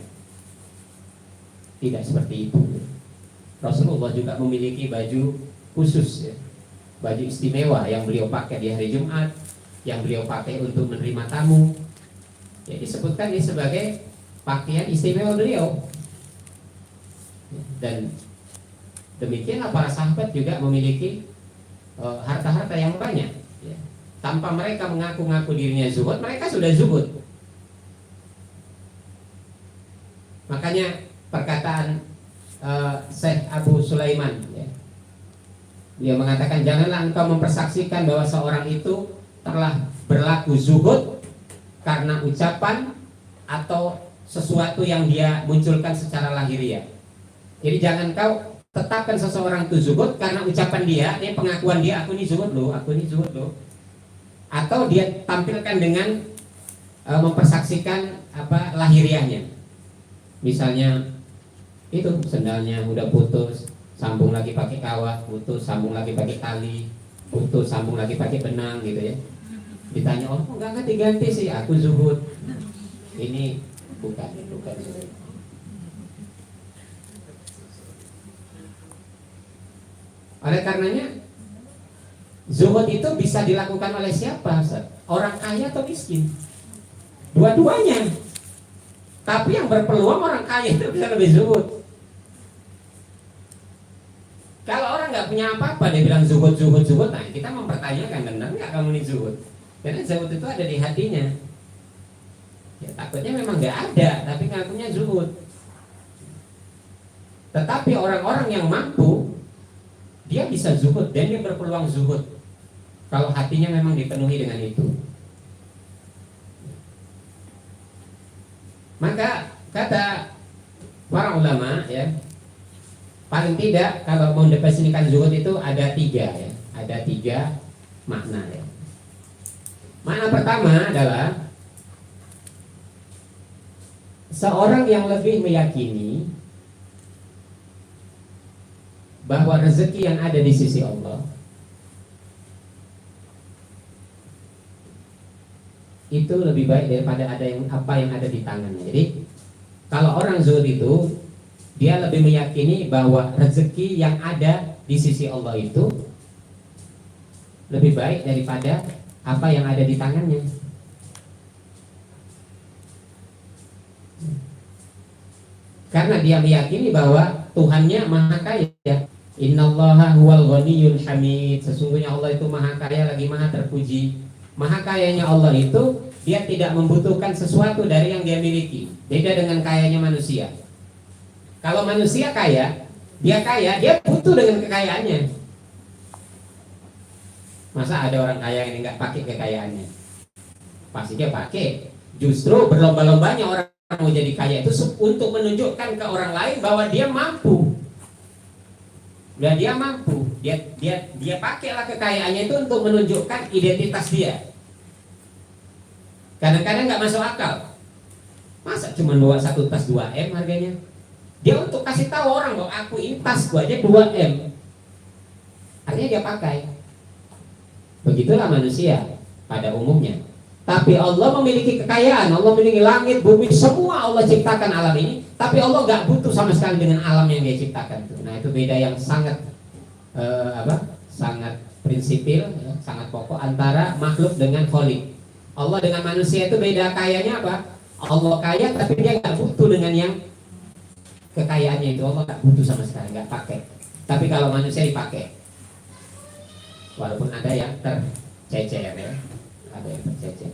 Tidak seperti itu. Rasulullah juga memiliki baju khusus, ya, baju istimewa yang beliau pakai di hari Jumat, yang beliau pakai untuk menerima tamu. Ya, disebutkan ini sebagai pakaian istimewa beliau. Dan demikianlah para sahabat juga memiliki harta-harta yang banyak, ya. Tanpa mereka mengaku-ngaku dirinya zuhud, mereka sudah zuhud. Makanya perkataan Syekh Abu Sulaiman, ya, dia mengatakan, janganlah engkau mempersaksikan bahwa seorang itu telah berlaku zuhud karena ucapan atau sesuatu yang dia munculkan secara lahiriah. Jadi jangan kau tetapkan seseorang itu zuhud karena ucapan dia, ini pengakuan dia, aku ini zuhud loh, aku ini zuhud loh. Atau dia tampilkan dengan mempersaksikan apa lahiriahnya. Misalnya itu sendalnya udah putus, sambung lagi pakai kawat, putus, sambung lagi pakai tali, putus, sambung lagi pakai benang gitu ya. Ditanya orang, oh enggak diganti sih, aku zuhud. Ini bukan zuhud. Oleh karenanya zuhud itu bisa dilakukan oleh siapa? Orang kaya atau miskin? Dua-duanya. Tapi yang berpeluang orang kaya itu bisa lebih zuhud. Kalau orang nggak punya apa-apa dia bilang zuhud, nah kita mempertanyakan benar nggak kamu ini zuhud? Karena zuhud itu ada di hatinya. Ya takutnya memang nggak ada, tapi ngakunya zuhud. Tetapi orang-orang yang mampu, dia bisa zuhud dan dia berpeluang zuhud kalau hatinya memang dipenuhi dengan itu. Maka kata para ulama ya, paling tidak kalau mau mendefinisikan zuhud itu ada tiga ya, ada tiga makna ya. Makna pertama adalah seorang yang lebih meyakini bahwa rezeki yang ada di sisi Allah itu lebih baik daripada apa yang ada di tangannya. Jadi kalau orang zuhud itu dia lebih meyakini bahwa rezeki yang ada di sisi Allah itu lebih baik daripada apa yang ada di tangannya. Karena dia meyakini bahwa Tuhannya maha kaya. Innallaha huwal ghaniyyul hamid. Sesungguhnya Allah itu maha kaya lagi maha terpuji. Maha kayanya Allah itu dia tidak membutuhkan sesuatu dari yang dia miliki. Beda dengan kayanya manusia. Kalau manusia kaya, dia butuh dengan kekayaannya. Masa ada orang kaya yang nggak pakai kekayaannya? Pasti dia pakai. Justru berlomba-lombanya orang mau jadi kaya itu untuk menunjukkan ke orang lain bahwa dia mampu. Dan dia mampu. Dia pakailah kekayaannya itu untuk menunjukkan identitas dia. Kadang-kadang nggak masuk akal. Masa cuma bawa satu tas 2M harganya? Dia untuk kasih tahu orang bahwa aku ini tas gua aja 2M. Artinya dia pakai. Begitulah manusia pada umumnya. Tapi Allah memiliki kekayaan, Allah memiliki langit, bumi, semua Allah ciptakan alam ini. Tapi Allah nggak butuh sama sekali dengan alam yang dia ciptakan itu. Nah itu beda yang sangat sangat prinsipil, ya, sangat pokok antara makhluk dengan khalik. Allah dengan manusia itu beda kayanya apa? Allah kaya tapi dia nggak butuh dengan yang kekayaannya itu. Allah nggak butuh sama sekali, nggak pakai. Tapi kalau manusia dipakai. Walaupun ada yang tercecer ya, ada yang tercecer.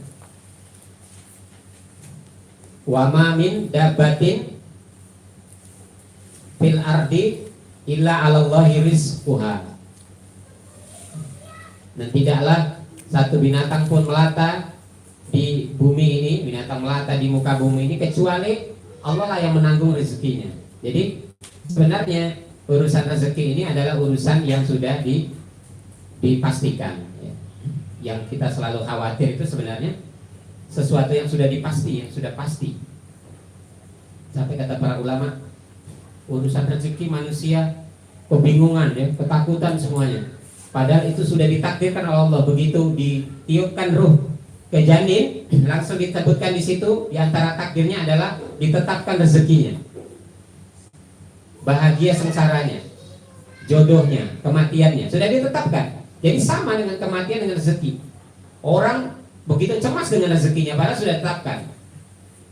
Wa ma min dabbatin fil ardi illa 'alallahi rizquha. Dan tidaklah satu binatang pun melata di bumi ini, binatang melata di muka bumi ini kecuali Allah lah yang menanggung rezekinya. Jadi sebenarnya urusan rezeki ini adalah urusan yang sudah dipastikan ya. Yang kita selalu khawatir itu sebenarnya sesuatu yang sudah dipasti, yang sudah pasti. Sampai kata para ulama, urusan rezeki manusia kebingungan ya, ketakutan semuanya. Padahal itu sudah ditakdirkan oleh Allah. Begitu ditiupkan ruh ke janin, langsung disebutkan di situ di antara takdirnya adalah ditetapkan rezekinya, bahagia sengsaranya, jodohnya, kematiannya sudah ditetapkan. Jadi sama dengan kematian dengan rezeki. Orang begitu cemas dengan rezekinya padahal sudah ditetapkan.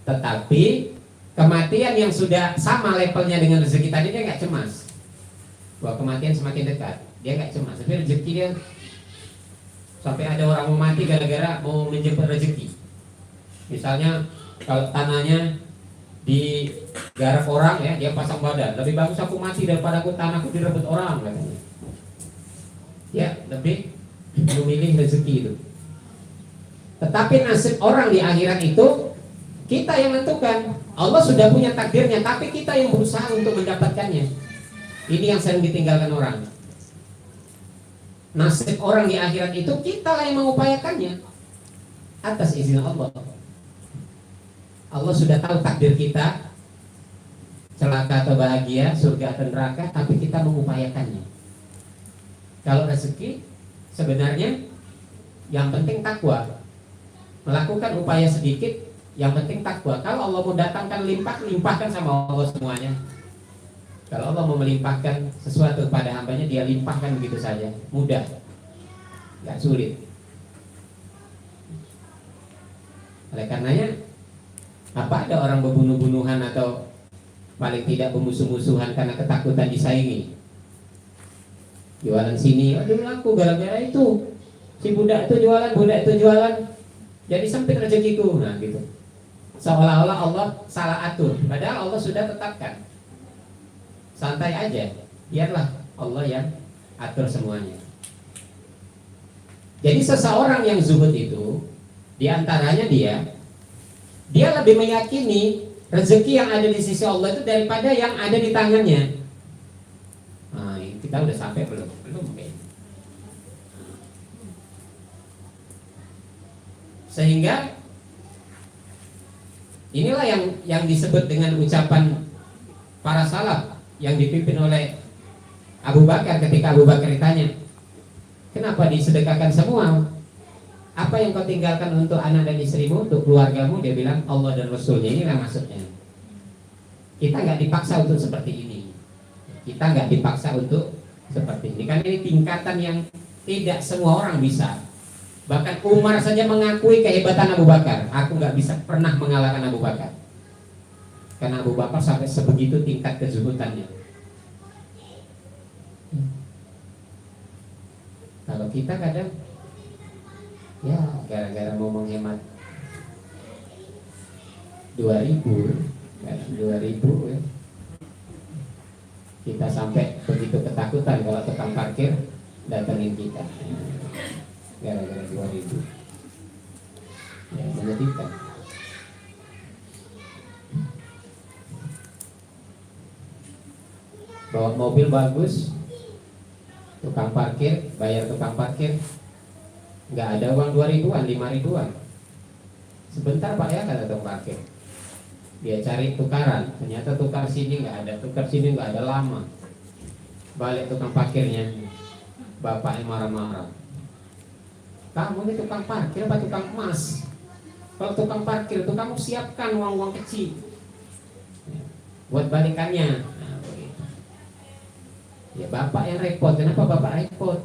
Tetapi kematian yang sudah sama levelnya dengan rezeki tadi dia nggak cemas. Bahwa kematian semakin dekat, dia nggak cemas. Tapi rezeki dia sampai ada orang mau mati gara-gara mau menjemput rezeki. Misalnya kalau tanahnya digarap orang ya, dia pasang badan. Lebih bagus aku mati daripada tanahku direbut orang katanya. Ya, lebih memilih rezeki itu. Tetapi nasib orang di akhirat itu kita yang menentukan. Allah sudah punya takdirnya, tapi kita yang berusaha untuk mendapatkannya. Ini yang sering ditinggalkan orang. Nasib orang di akhirat itu kita lah yang mengupayakannya atas izin Allah. Allah sudah tahu takdir kita, celaka atau bahagia, surga atau neraka, tapi kita mengupayakannya. Kalau rezeki sebenarnya yang penting takwa. melakukan upaya sedikit, yang penting takwa. Kalau Allah mau datangkan limpah, limpahkan sama Allah semuanya. Kalau Allah mau melimpahkan sesuatu pada hambanya, dia limpahkan begitu saja, mudah, nggak sulit. Oleh karenanya, apa ada orang berbunuh-bunuhan atau paling tidak bermusuh-musuhan karena ketakutan disaingi? Jualan sini, aduh laku gara-gara itu. Si budak itu jualan, jadi sempit rezekiku. Nah gitu. Seolah-olah Allah salah atur, padahal Allah sudah tetapkan. Santai aja, biarlah Allah yang atur semuanya. Jadi seseorang yang zuhud itu, diantaranya dia lebih meyakini rezeki yang ada di sisi Allah itu daripada yang ada di tangannya. Nah, kita udah sampai belum? Belum kayaknya. Sehingga inilah yang disebut dengan ucapan para salaf yang dipimpin oleh Abu Bakar ketika Abu Bakar ditanya, kenapa disedekahkan semua? Apa yang kau tinggalkan untuk anak dan istrimu, untuk keluargamu? Dia bilang Allah dan Rasulnya. Inilah maksudnya. Kita nggak dipaksa untuk seperti ini. Kita nggak dipaksa untuk seperti ini. Karena ini tingkatan yang tidak semua orang bisa. Bahkan Umar saja mengakui kehebatan Abu Bakar. Aku nggak bisa pernah mengalahkan Abu Bakar. Karena Abu Bakar sampai sebegitu tingkat kezuhudannya. Kalau kita kadang ya gara-gara mau menghemat 2.000 ya, kita sampai begitu ketakutan kalau tukang parkir datengin kita gara-gara 2.000. Ya, menyedihkan. Bawa mobil bagus, tukang parkir, bayar tukang parkir, nggak ada uang 2.000-an, 5.000-an. Sebentar Pak ya, kata tukang parkir. Dia cari tukaran, ternyata tukar sini nggak ada, tukar sini nggak ada, lama. Balik tukang parkirnya, bapaknya marah-marah. Kamu ini tukang parkir apa tukang emas? Kalau tukang parkir itu kamu siapkan uang-uang kecil buat balikannya. Nah, ya bapak yang repot. Kenapa bapak repot?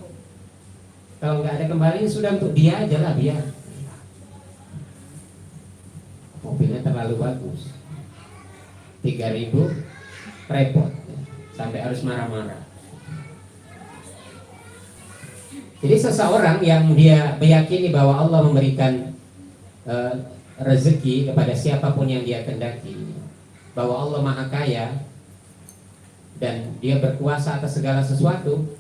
Kalau nggak ada kembali sudah untuk dia aja lah, biar mobilnya terlalu bagus, 3.000 repot sampai harus marah-marah. Jadi seseorang yang dia meyakini bahwa Allah memberikan rezeki kepada siapapun yang dia kehendaki, bahwa Allah Maha Kaya dan dia berkuasa atas segala sesuatu,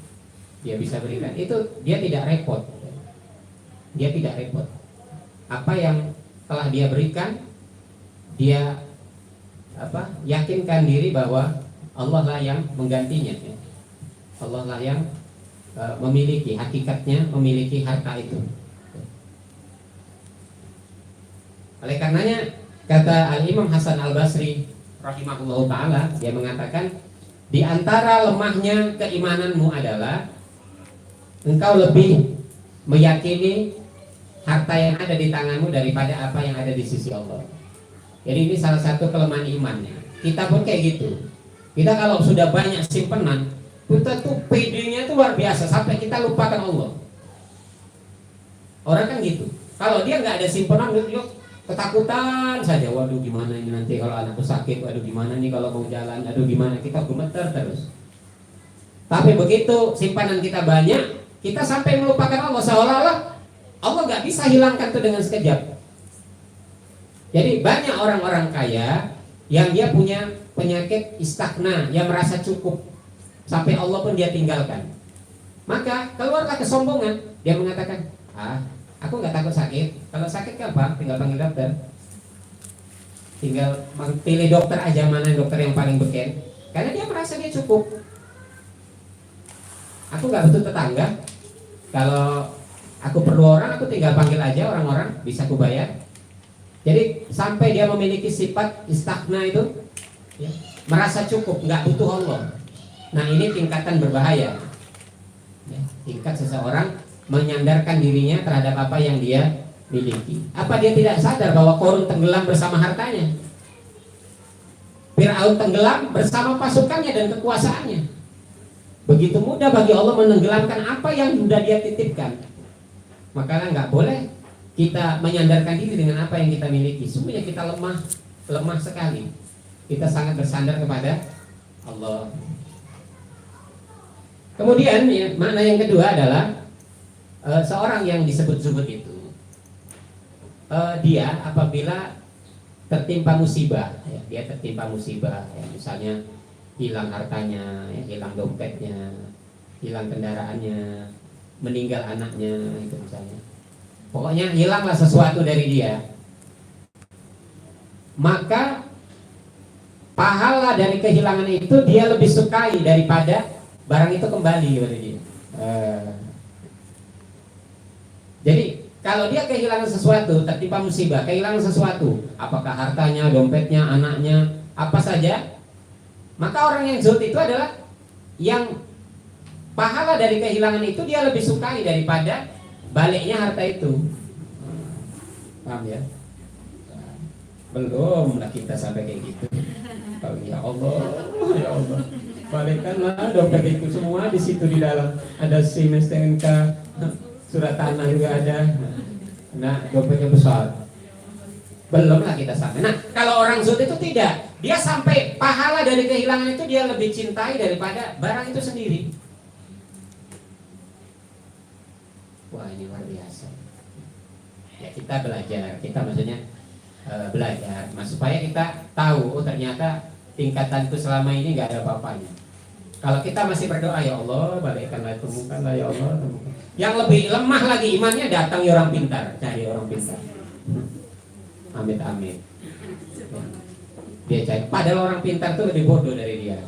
dia bisa berikan. Itu dia tidak repot. Dia tidak repot. Apa yang telah dia berikan, dia yakinkan diri bahwa Allah lah yang menggantinya. Allah lah yang memiliki, hakikatnya memiliki harta itu. Oleh karenanya kata Al-Imam Hasan Al-Basri rahimahullah ta'ala, dia mengatakan di antara lemahnya keimananmu adalah engkau lebih meyakini harta yang ada di tanganmu daripada apa yang ada di sisi Allah. Jadi ini salah satu kelemahan imannya. Kita pun kayak gitu. Kita kalau sudah banyak simpenan, kita tuh PD-nya itu luar biasa sampai kita lupakan Allah. Orang kan gitu. Kalau dia nggak ada simpenan, dia ketakutan saja. Waduh gimana ini nanti kalau anakku sakit, waduh gimana nih kalau mau jalan, aduh gimana, kita gemeter terus. Tapi begitu simpanan kita banyak, kita sampai melupakan Allah, seolah-olah Allah nggak bisa hilangkan itu dengan sekejap. Jadi banyak orang-orang kaya yang dia punya penyakit istighna, yang merasa cukup sampai Allah pun dia tinggalkan. Maka keluarlah kesombongan. Dia mengatakan, aku nggak takut sakit. Kalau sakit gampang, tinggal panggil dokter. Tinggal pilih dokter aja, mana dokter yang paling beken. Karena dia merasa dia cukup. Aku nggak butuh tetangga. Kalau aku perlu orang, aku tinggal panggil aja orang-orang, bisa aku bayar. Jadi sampai dia memiliki sifat istighna itu, ya, merasa cukup, nggak butuh Allah. Nah ini tingkatan berbahaya, ya, tingkat seseorang menyandarkan dirinya terhadap apa yang dia miliki. Apa dia tidak sadar bahwa Qarun tenggelam bersama hartanya? Fir'aun tenggelam bersama pasukannya dan kekuasaannya. Begitu mudah bagi Allah menenggelamkan apa yang sudah dia titipkan. Maka nggak boleh kita menyandarkan diri dengan apa yang kita miliki. Sungguhnya kita lemah sekali. Kita sangat bersandar kepada Allah. Kemudian ya, makna yang kedua adalah seorang yang disebut-sebut itu dia apabila tertimpa musibah, ya, dia tertimpa musibah, ya, misalnya hilang hartanya, ya, hilang dompetnya, hilang kendaraannya, meninggal anaknya, itu misalnya. Pokoknya hilanglah sesuatu dari dia. Maka pahala dari kehilangan itu dia lebih sukai daripada barang itu kembali kepada dia. Jadi kalau dia kehilangan sesuatu, tertimpa musibah, kehilangan sesuatu, apakah hartanya, dompetnya, anaknya, apa saja, maka orang yang zuhud itu adalah yang pahala dari kehilangan itu dia lebih sukai daripada baliknya harta itu. Paham ya? Belum lah kita sampai kayak gitu. Ya Allah, ya Allah, balikkanlah dompet itu semua, di situ di dalam ada SIM, STNK, surat tanah juga ada. Nah, dompetnya besar. Belum lah kita sampai. Nah, kalau orang zuhud itu tidak. Dia sampai pahala dari kehilangan itu dia lebih cintai daripada barang itu sendiri. Wah, ini luar biasa. Ya, kita belajar. Kita maksudnya belajar. Supaya kita tahu, oh ternyata tingkatanku selama ini nggak ada apa-apanya. Kalau kita masih berdoa, ya Allah, balikkanlah, temukanlah ya Allah, temukan. Yang lebih lemah lagi imannya, datangi orang pintar, cari orang pintar. Amit-amit. Dia cari. Padahal orang pintar itu lebih bodoh dari dia.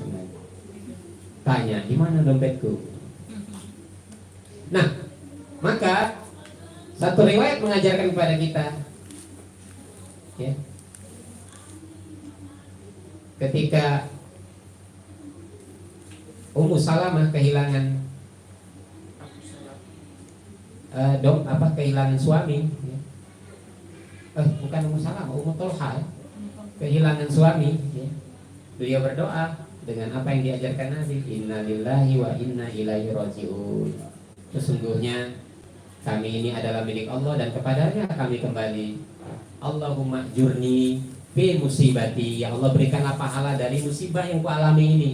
Tanya, di mana dompetku? Nah, maka satu riwayat mengajarkan kepada kita, ya, ketika Ummu Salamah kehilangan kehilangan suami, ya. Bukan Ummu Salamah, Ummu Tolha, ya. Kehilangan suami, ya. Beliau berdoa dengan apa yang diajarkan Nabi, innalillahi wa inna ilaihi raji'un. Sesungguhnya kami ini adalah milik Allah dan kepadanya kami kembali. Allahumma jurni fi musibati, ya Allah berikanlah pahala dari musibah yang kualami ini.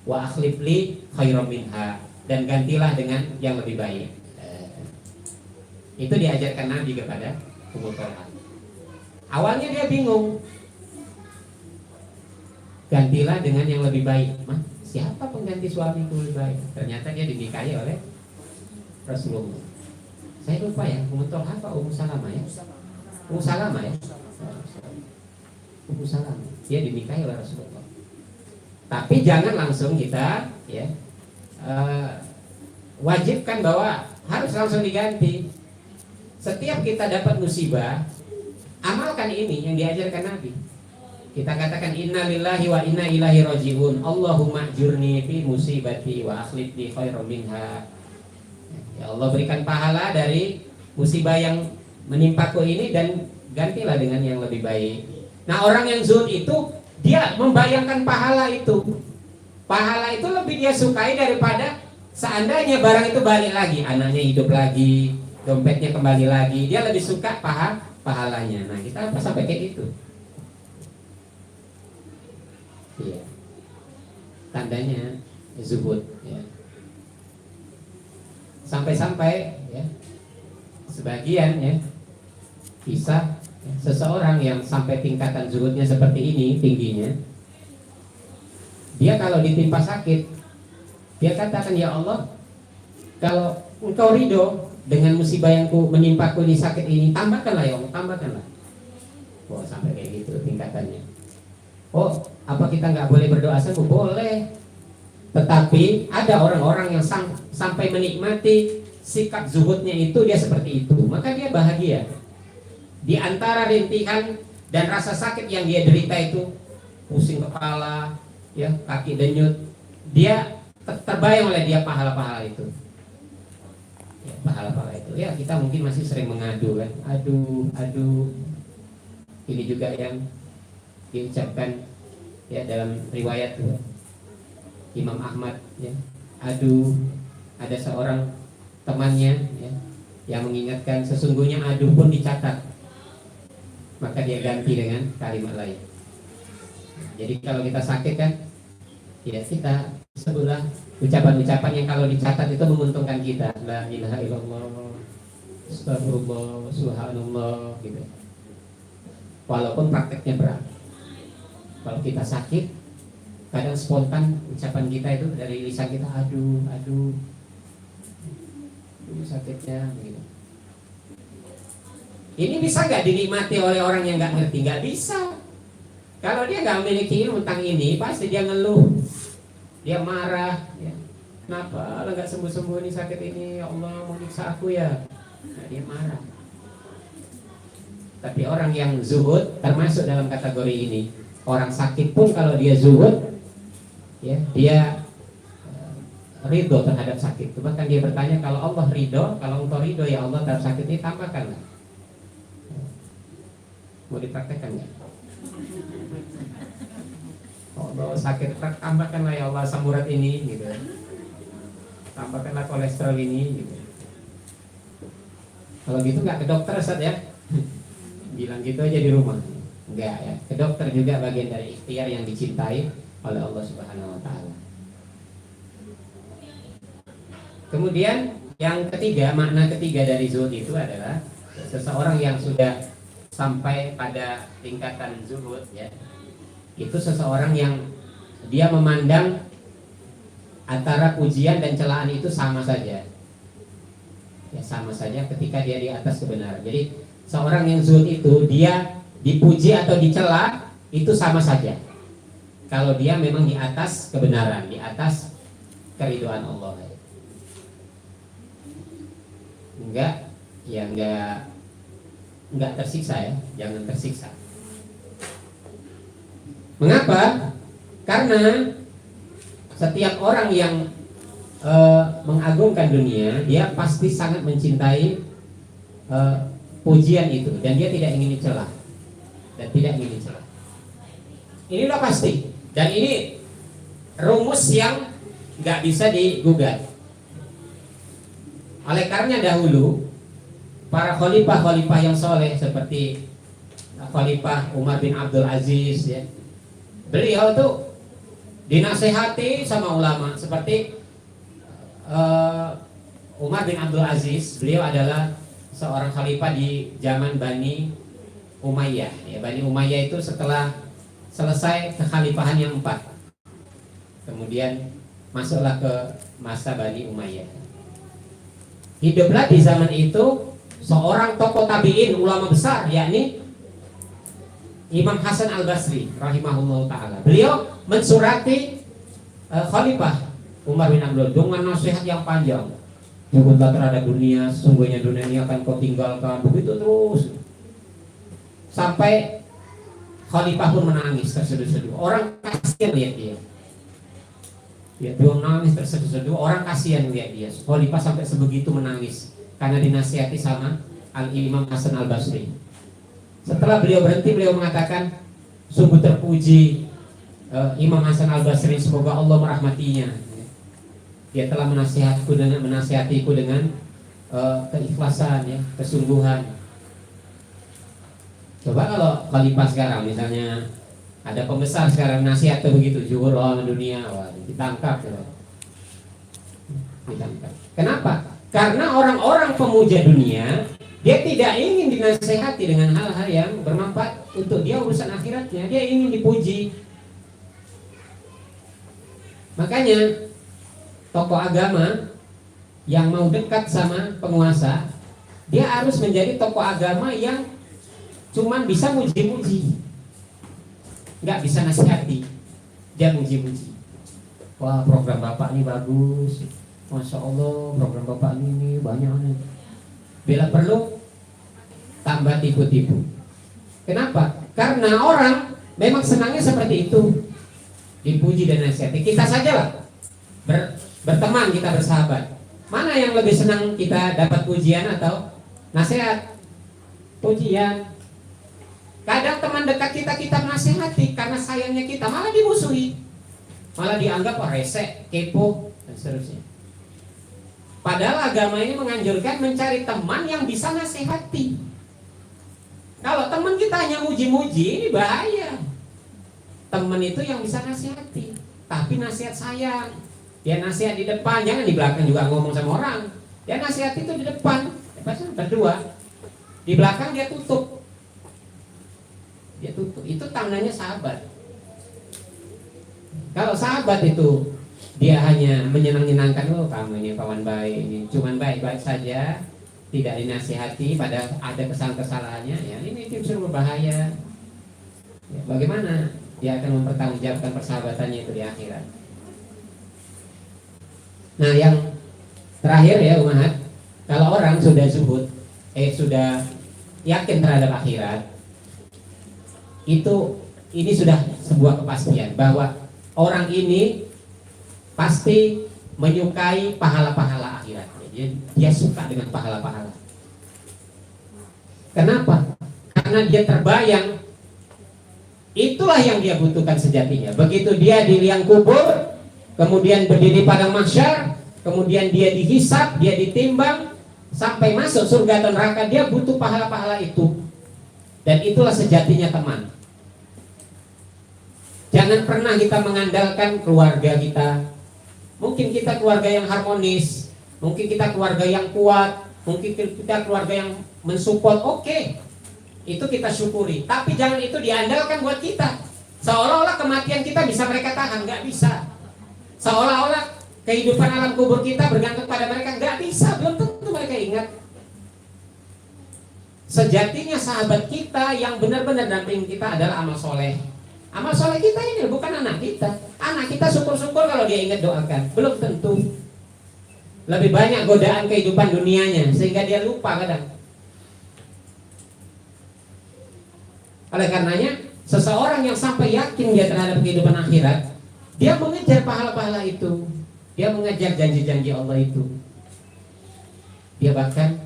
Wa akhlif li khairan minha, dan gantilah dengan yang lebih baik. Itu diajarkan Nabi kepada Ummu Tolha. Awalnya dia bingung, gantilah dengan yang lebih baik. Siapa pengganti suamiku lebih baik? Ternyata dia dinikahi oleh Rasulullah. Saya lupa ya, Ummu Tolha apa Ummu Salamah ya? Ummu Salamah ya? Ummu Salamah. Dia dinikahi oleh Rasulullah. Tapi jangan langsung kita ya wajibkan bahwa harus langsung diganti. Setiap kita dapat musibah, amalkan ini yang diajarkan Nabi. Kita katakan innalillahi wa inna ilaihi raji'un. Allahumma ajurni fi musibati wa akhlif li khairan minha. Ya Allah, berikan pahala dari musibah yang menimpaku ini dan gantilah dengan yang lebih baik. Nah, orang yang zuhud itu dia membayangkan pahala itu. Pahala itu lebih dia sukai daripada seandainya barang itu balik lagi, anaknya hidup lagi, dompetnya kembali lagi. Dia lebih suka pahalanya. Nah, kita apa sampai kayak gitu? Iya. Tandanya zuhud, ya. Sampai-sampai ya, sebagian ya bisa seseorang yang sampai tingkatan zuhudnya seperti ini tingginya, dia kalau ditimpa sakit, dia katakan, ya Allah, kalau Engkau ridho dengan musibah yang menimpaku di sakit ini, tambahkanlah ya Allah, tambahkanlah. Oh, sampai kayak gitu tingkatannya. Oh, apa kita nggak boleh berdoa sembuh? Boleh. Tetapi ada orang-orang yang sampai menikmati sikap zuhudnya itu, dia seperti itu, maka dia bahagia. Di antara rintihan dan rasa sakit yang dia derita itu, pusing kepala, ya, kaki denyut, dia terbayang oleh dia pahala-pahala itu. Ya, pahala-pahala itu. Ya kita mungkin masih sering mengadu kan, adu. Ini juga yang diucapkan ya dalam riwayat ya, Imam Ahmad ya. Ada seorang temannya ya, yang mengingatkan sesungguhnya adu pun dicatat, maka dia ganti dengan kalimat lain. Jadi kalau kita sakit kan, ya kita sebutlah ucapan-ucapan yang kalau dicatat itu menguntungkan kita. La ilaha illallah, astagfirullah, subhanallah gitu. Walaupun prakteknya berat. Kalau kita sakit, kadang spontan ucapan kita itu dari lisan kita, aduh sakitnya begitu. Ini bisa nggak dinikmati oleh orang yang nggak ngerti? Nggak bisa. Kalau dia nggak memiliki ilmu tentang ini, pasti dia ngeluh, dia marah. Ya. Kenapa lo nggak sembuh-sembuh nih sakit ini? Ya Allah, mau nyiksa aku ya? Nah, dia marah. Tapi orang yang zuhud termasuk dalam kategori ini. Orang sakit pun kalau dia zuhud, ya dia ridho terhadap sakit. Bahkan dia bertanya, kalau Allah ridho, kalau engkau ridho ya Allah terhadap sakit ini, tambahkanlah. Mau dipraktekkan nggak? Allah sakit, tambahkanlah ya Allah asam urat ini, gitu. Tambahkanlah kolesterol ini, gitu. Kalau gitu nggak ke dokter Ustaz ya? Bilang gitu aja di rumah. Enggak ya. Ke dokter juga bagian dari ikhtiar yang dicintai oleh Allah Subhanahu wa taala. Kemudian yang ketiga, makna ketiga dari zuhud itu adalah seseorang yang sudah sampai pada tingkatan zuhud ya. Itu seseorang yang dia memandang antara pujian dan celaan itu sama saja. Ya sama saja ketika dia di atas kebenaran. Jadi seorang yang zuhud itu dia dipuji atau dicela itu sama saja. Kalau dia memang di atas kebenaran, di atas keridhaan Allah. Enggak tersiksa ya, jangan tersiksa. Mengapa? Karena setiap orang yang mengagungkan dunia, dia pasti sangat mencintai pujian itu, dan dia tidak ingin dicela. Ini udah pasti, dan ini rumus yang nggak bisa digugat. Oleh karena dahulu para khalifah yang soleh seperti Khalifah Umar bin Abdul Aziz ya, beliau tuh dinasehati sama ulama. Seperti Umar bin Abdul Aziz, beliau adalah seorang khalifah di zaman Bani Umayyah ya. Bani Umayyah itu setelah selesai kekhalifahan yang 4, kemudian masuklah ke masa Bani Umayyah. Hiduplah di zaman itu seorang tokoh tabi'in, ulama besar, yakni Imam Hasan Al-Basri rahimahullah ta'ala. Beliau mensurati Khalifah Umar bin Abdul dengan nasihat yang panjang. Janganlah terhadap dunia, sesungguhnya dunia ini akan kau tinggalkan. Begitu terus sampai Khalifah pun menangis terseduh-seduh. Orang kasihan lihat dia. Ya, dia menangis terseduh-seduh. Orang kasihan lihat dia. Khalifah sampai sebegitu menangis karena dinasihati sama Al-Imam Hasan Al-Basri. Setelah beliau berhenti, beliau mengatakan, sungguh terpuji Imam Hasan Al-Basri, semoga Allah merahmatinya. Dia telah menasihatiku dengan keikhlasan ya, kesungguhan. Coba kalau khalifah sekarang misalnya ada pembesar sekarang nasihat begitu, zuhur lawan dunia, wah, ditangkap ya. Ditangkap. Kenapa? Karena orang-orang pemuja dunia, dia tidak ingin dinasehati dengan hal-hal yang bermanfaat untuk dia urusan akhiratnya. Dia ingin dipuji. Makanya tokoh agama yang mau dekat sama penguasa, dia harus menjadi tokoh agama yang cuman bisa muji-muji, nggak bisa nasihati. Dia muji-muji. Wah, program bapak ini bagus, masya Allah, program bapak ini banyak nih. Bila perlu tambah tipu-tipu. Kenapa? Karena orang memang senangnya seperti itu, dipuji dan nasihati. Kita sajalah berteman, kita bersahabat. Mana yang lebih senang kita dapat pujian atau nasihat? Pujian. Kadang teman dekat kita nasihati karena sayangnya kita malah dimusuhi, malah dianggap rese, kepo dan seterusnya. Padahal agama ini menganjurkan mencari teman yang bisa nasihati. Kalau teman kita hanya muji-muji, ini bahaya. Teman itu yang bisa nasihati, tapi nasihat sayang. Dia nasihat di depan, jangan di belakang juga ngomong sama orang. Dia nasihat itu di depan, berdua. Di belakang dia tutup. Itu tandanya sahabat. Kalau sahabat itu dia hanya menyenang-nyenangkan, oh kamu ini kawan baik, ini cuman baik-baik saja, tidak dinasihati, pada ada kesalahan-kesalahannya, ya ini justru berbahaya. Ya, bagaimana dia akan mempertanggungjawabkan persahabatannya itu di akhirat? Nah, yang terakhir ya umat, kalau orang sudah zuhud, sudah yakin terhadap akhirat, ini sudah sebuah kepastian bahwa orang ini pasti menyukai pahala-pahala akhirat. Dia suka dengan pahala-pahala. Kenapa? Karena dia terbayang itulah yang dia butuhkan sejatinya. Begitu dia di liang kubur, kemudian berdiri padang mahsyar, kemudian dia dihisab, dia ditimbang sampai masuk surga atau neraka, dia butuh pahala-pahala itu. Dan itulah sejatinya teman. Jangan pernah kita mengandalkan keluarga kita. Mungkin kita keluarga yang harmonis, mungkin kita keluarga yang kuat, mungkin kita keluarga yang mensupport, oke. Itu kita syukuri. Tapi jangan itu diandalkan buat kita. Seolah-olah kematian kita bisa mereka tahan, nggak bisa. Seolah-olah kehidupan alam kubur kita bergantung pada mereka, nggak bisa. Belum tentu mereka ingat. Sejatinya sahabat kita yang benar-benar damping kita adalah amal soleh. Amal soleh kita ini bukan anak kita. Anak kita syukur-syukur kalau dia ingat doakan. Belum tentu. Lebih banyak godaan kehidupan dunianya sehingga dia lupa kadang. Oleh karenanya, seseorang yang sampai yakin dia terhadap kehidupan akhirat, dia mengejar pahala-pahala itu, dia mengejar janji-janji Allah itu. Dia bahkan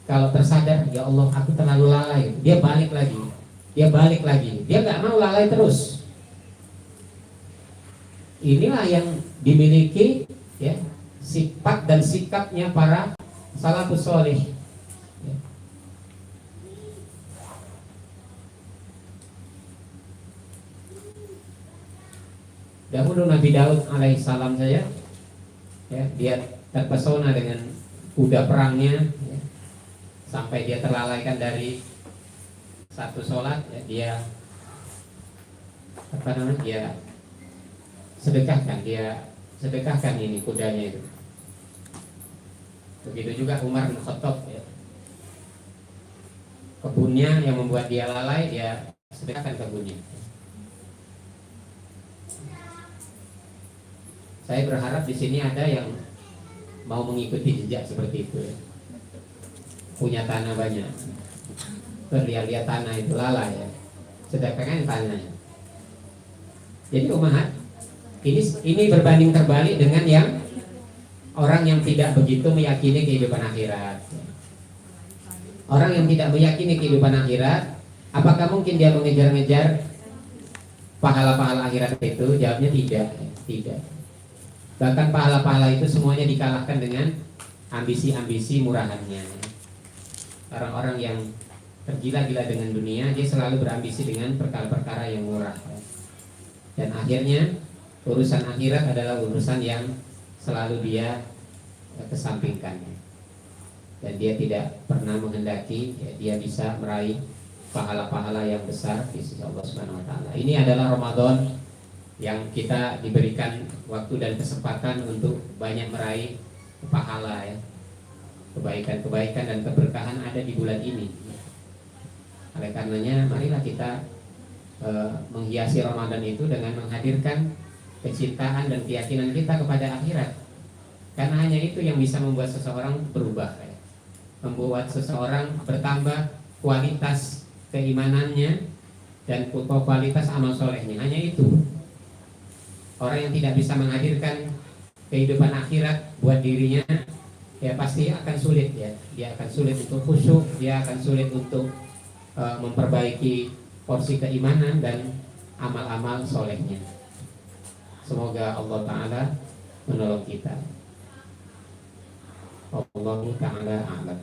kalau tersadar, ya Allah aku terlalu lalai, dia balik lagi. Dia balik lagi, dia nggak mau lalai terus. Inilah yang dimiliki ya, sifat dan sikapnya para salafus sholih. Ya. Dahulu Nabi Daud alaihissalam saja, ya, dia terpesona dengan kuda perangnya, ya, sampai dia terlalaikan dari satu sholat, ya, dia sedekahkan ini kudanya itu. Begitu juga Umar bin Khattab, ya. Kebunnya yang membuat dia lalai, dia sedekahkan kebunnya. Saya berharap di sini ada yang mau mengikuti jejak seperti itu, ya. Punya tanah banyak, berlihat-lihat tanah itu lalai, ya, sedekahkan tanahnya. Jadi umat, ini berbanding terbalik dengan yang orang yang tidak begitu meyakini kehidupan akhirat. Orang yang tidak meyakini kehidupan akhirat, apakah mungkin dia mengejar-ngejar pahala-pahala akhirat itu? Jawabnya tidak, tidak. Bahkan pahala-pahala itu semuanya dikalahkan dengan ambisi-ambisi murahannya. Orang-orang yang tergila-gila dengan dunia, dia selalu berambisi dengan perkara-perkara yang murah. Dan akhirnya urusan akhirat adalah urusan yang selalu dia kesampingkan. Dan dia tidak pernah menghendaki, ya, dia bisa meraih pahala-pahala yang besar di sisi Allah Subhanahu wa taala. Ini adalah Ramadan yang kita diberikan waktu dan kesempatan untuk banyak meraih pahala, ya. Kebaikan-kebaikan dan keberkahan ada di bulan ini. Oleh karenanya marilah kita menghiasi Ramadan itu dengan menghadirkan kecintaan dan keyakinan kita kepada akhirat. Karena hanya itu yang bisa membuat seseorang berubah, ya. Membuat seseorang bertambah kualitas keimanannya dan kualitas amal solehnya. Hanya itu. Orang yang tidak bisa menghadirkan kehidupan akhirat buat dirinya, ya pasti akan sulit ya. Dia akan sulit untuk khusyuk, dia akan sulit untuk memperbaiki porsi keimanan dan amal-amal solehnya. Semoga Allah Ta'ala menolong kita. Allah Ta'ala a'lam.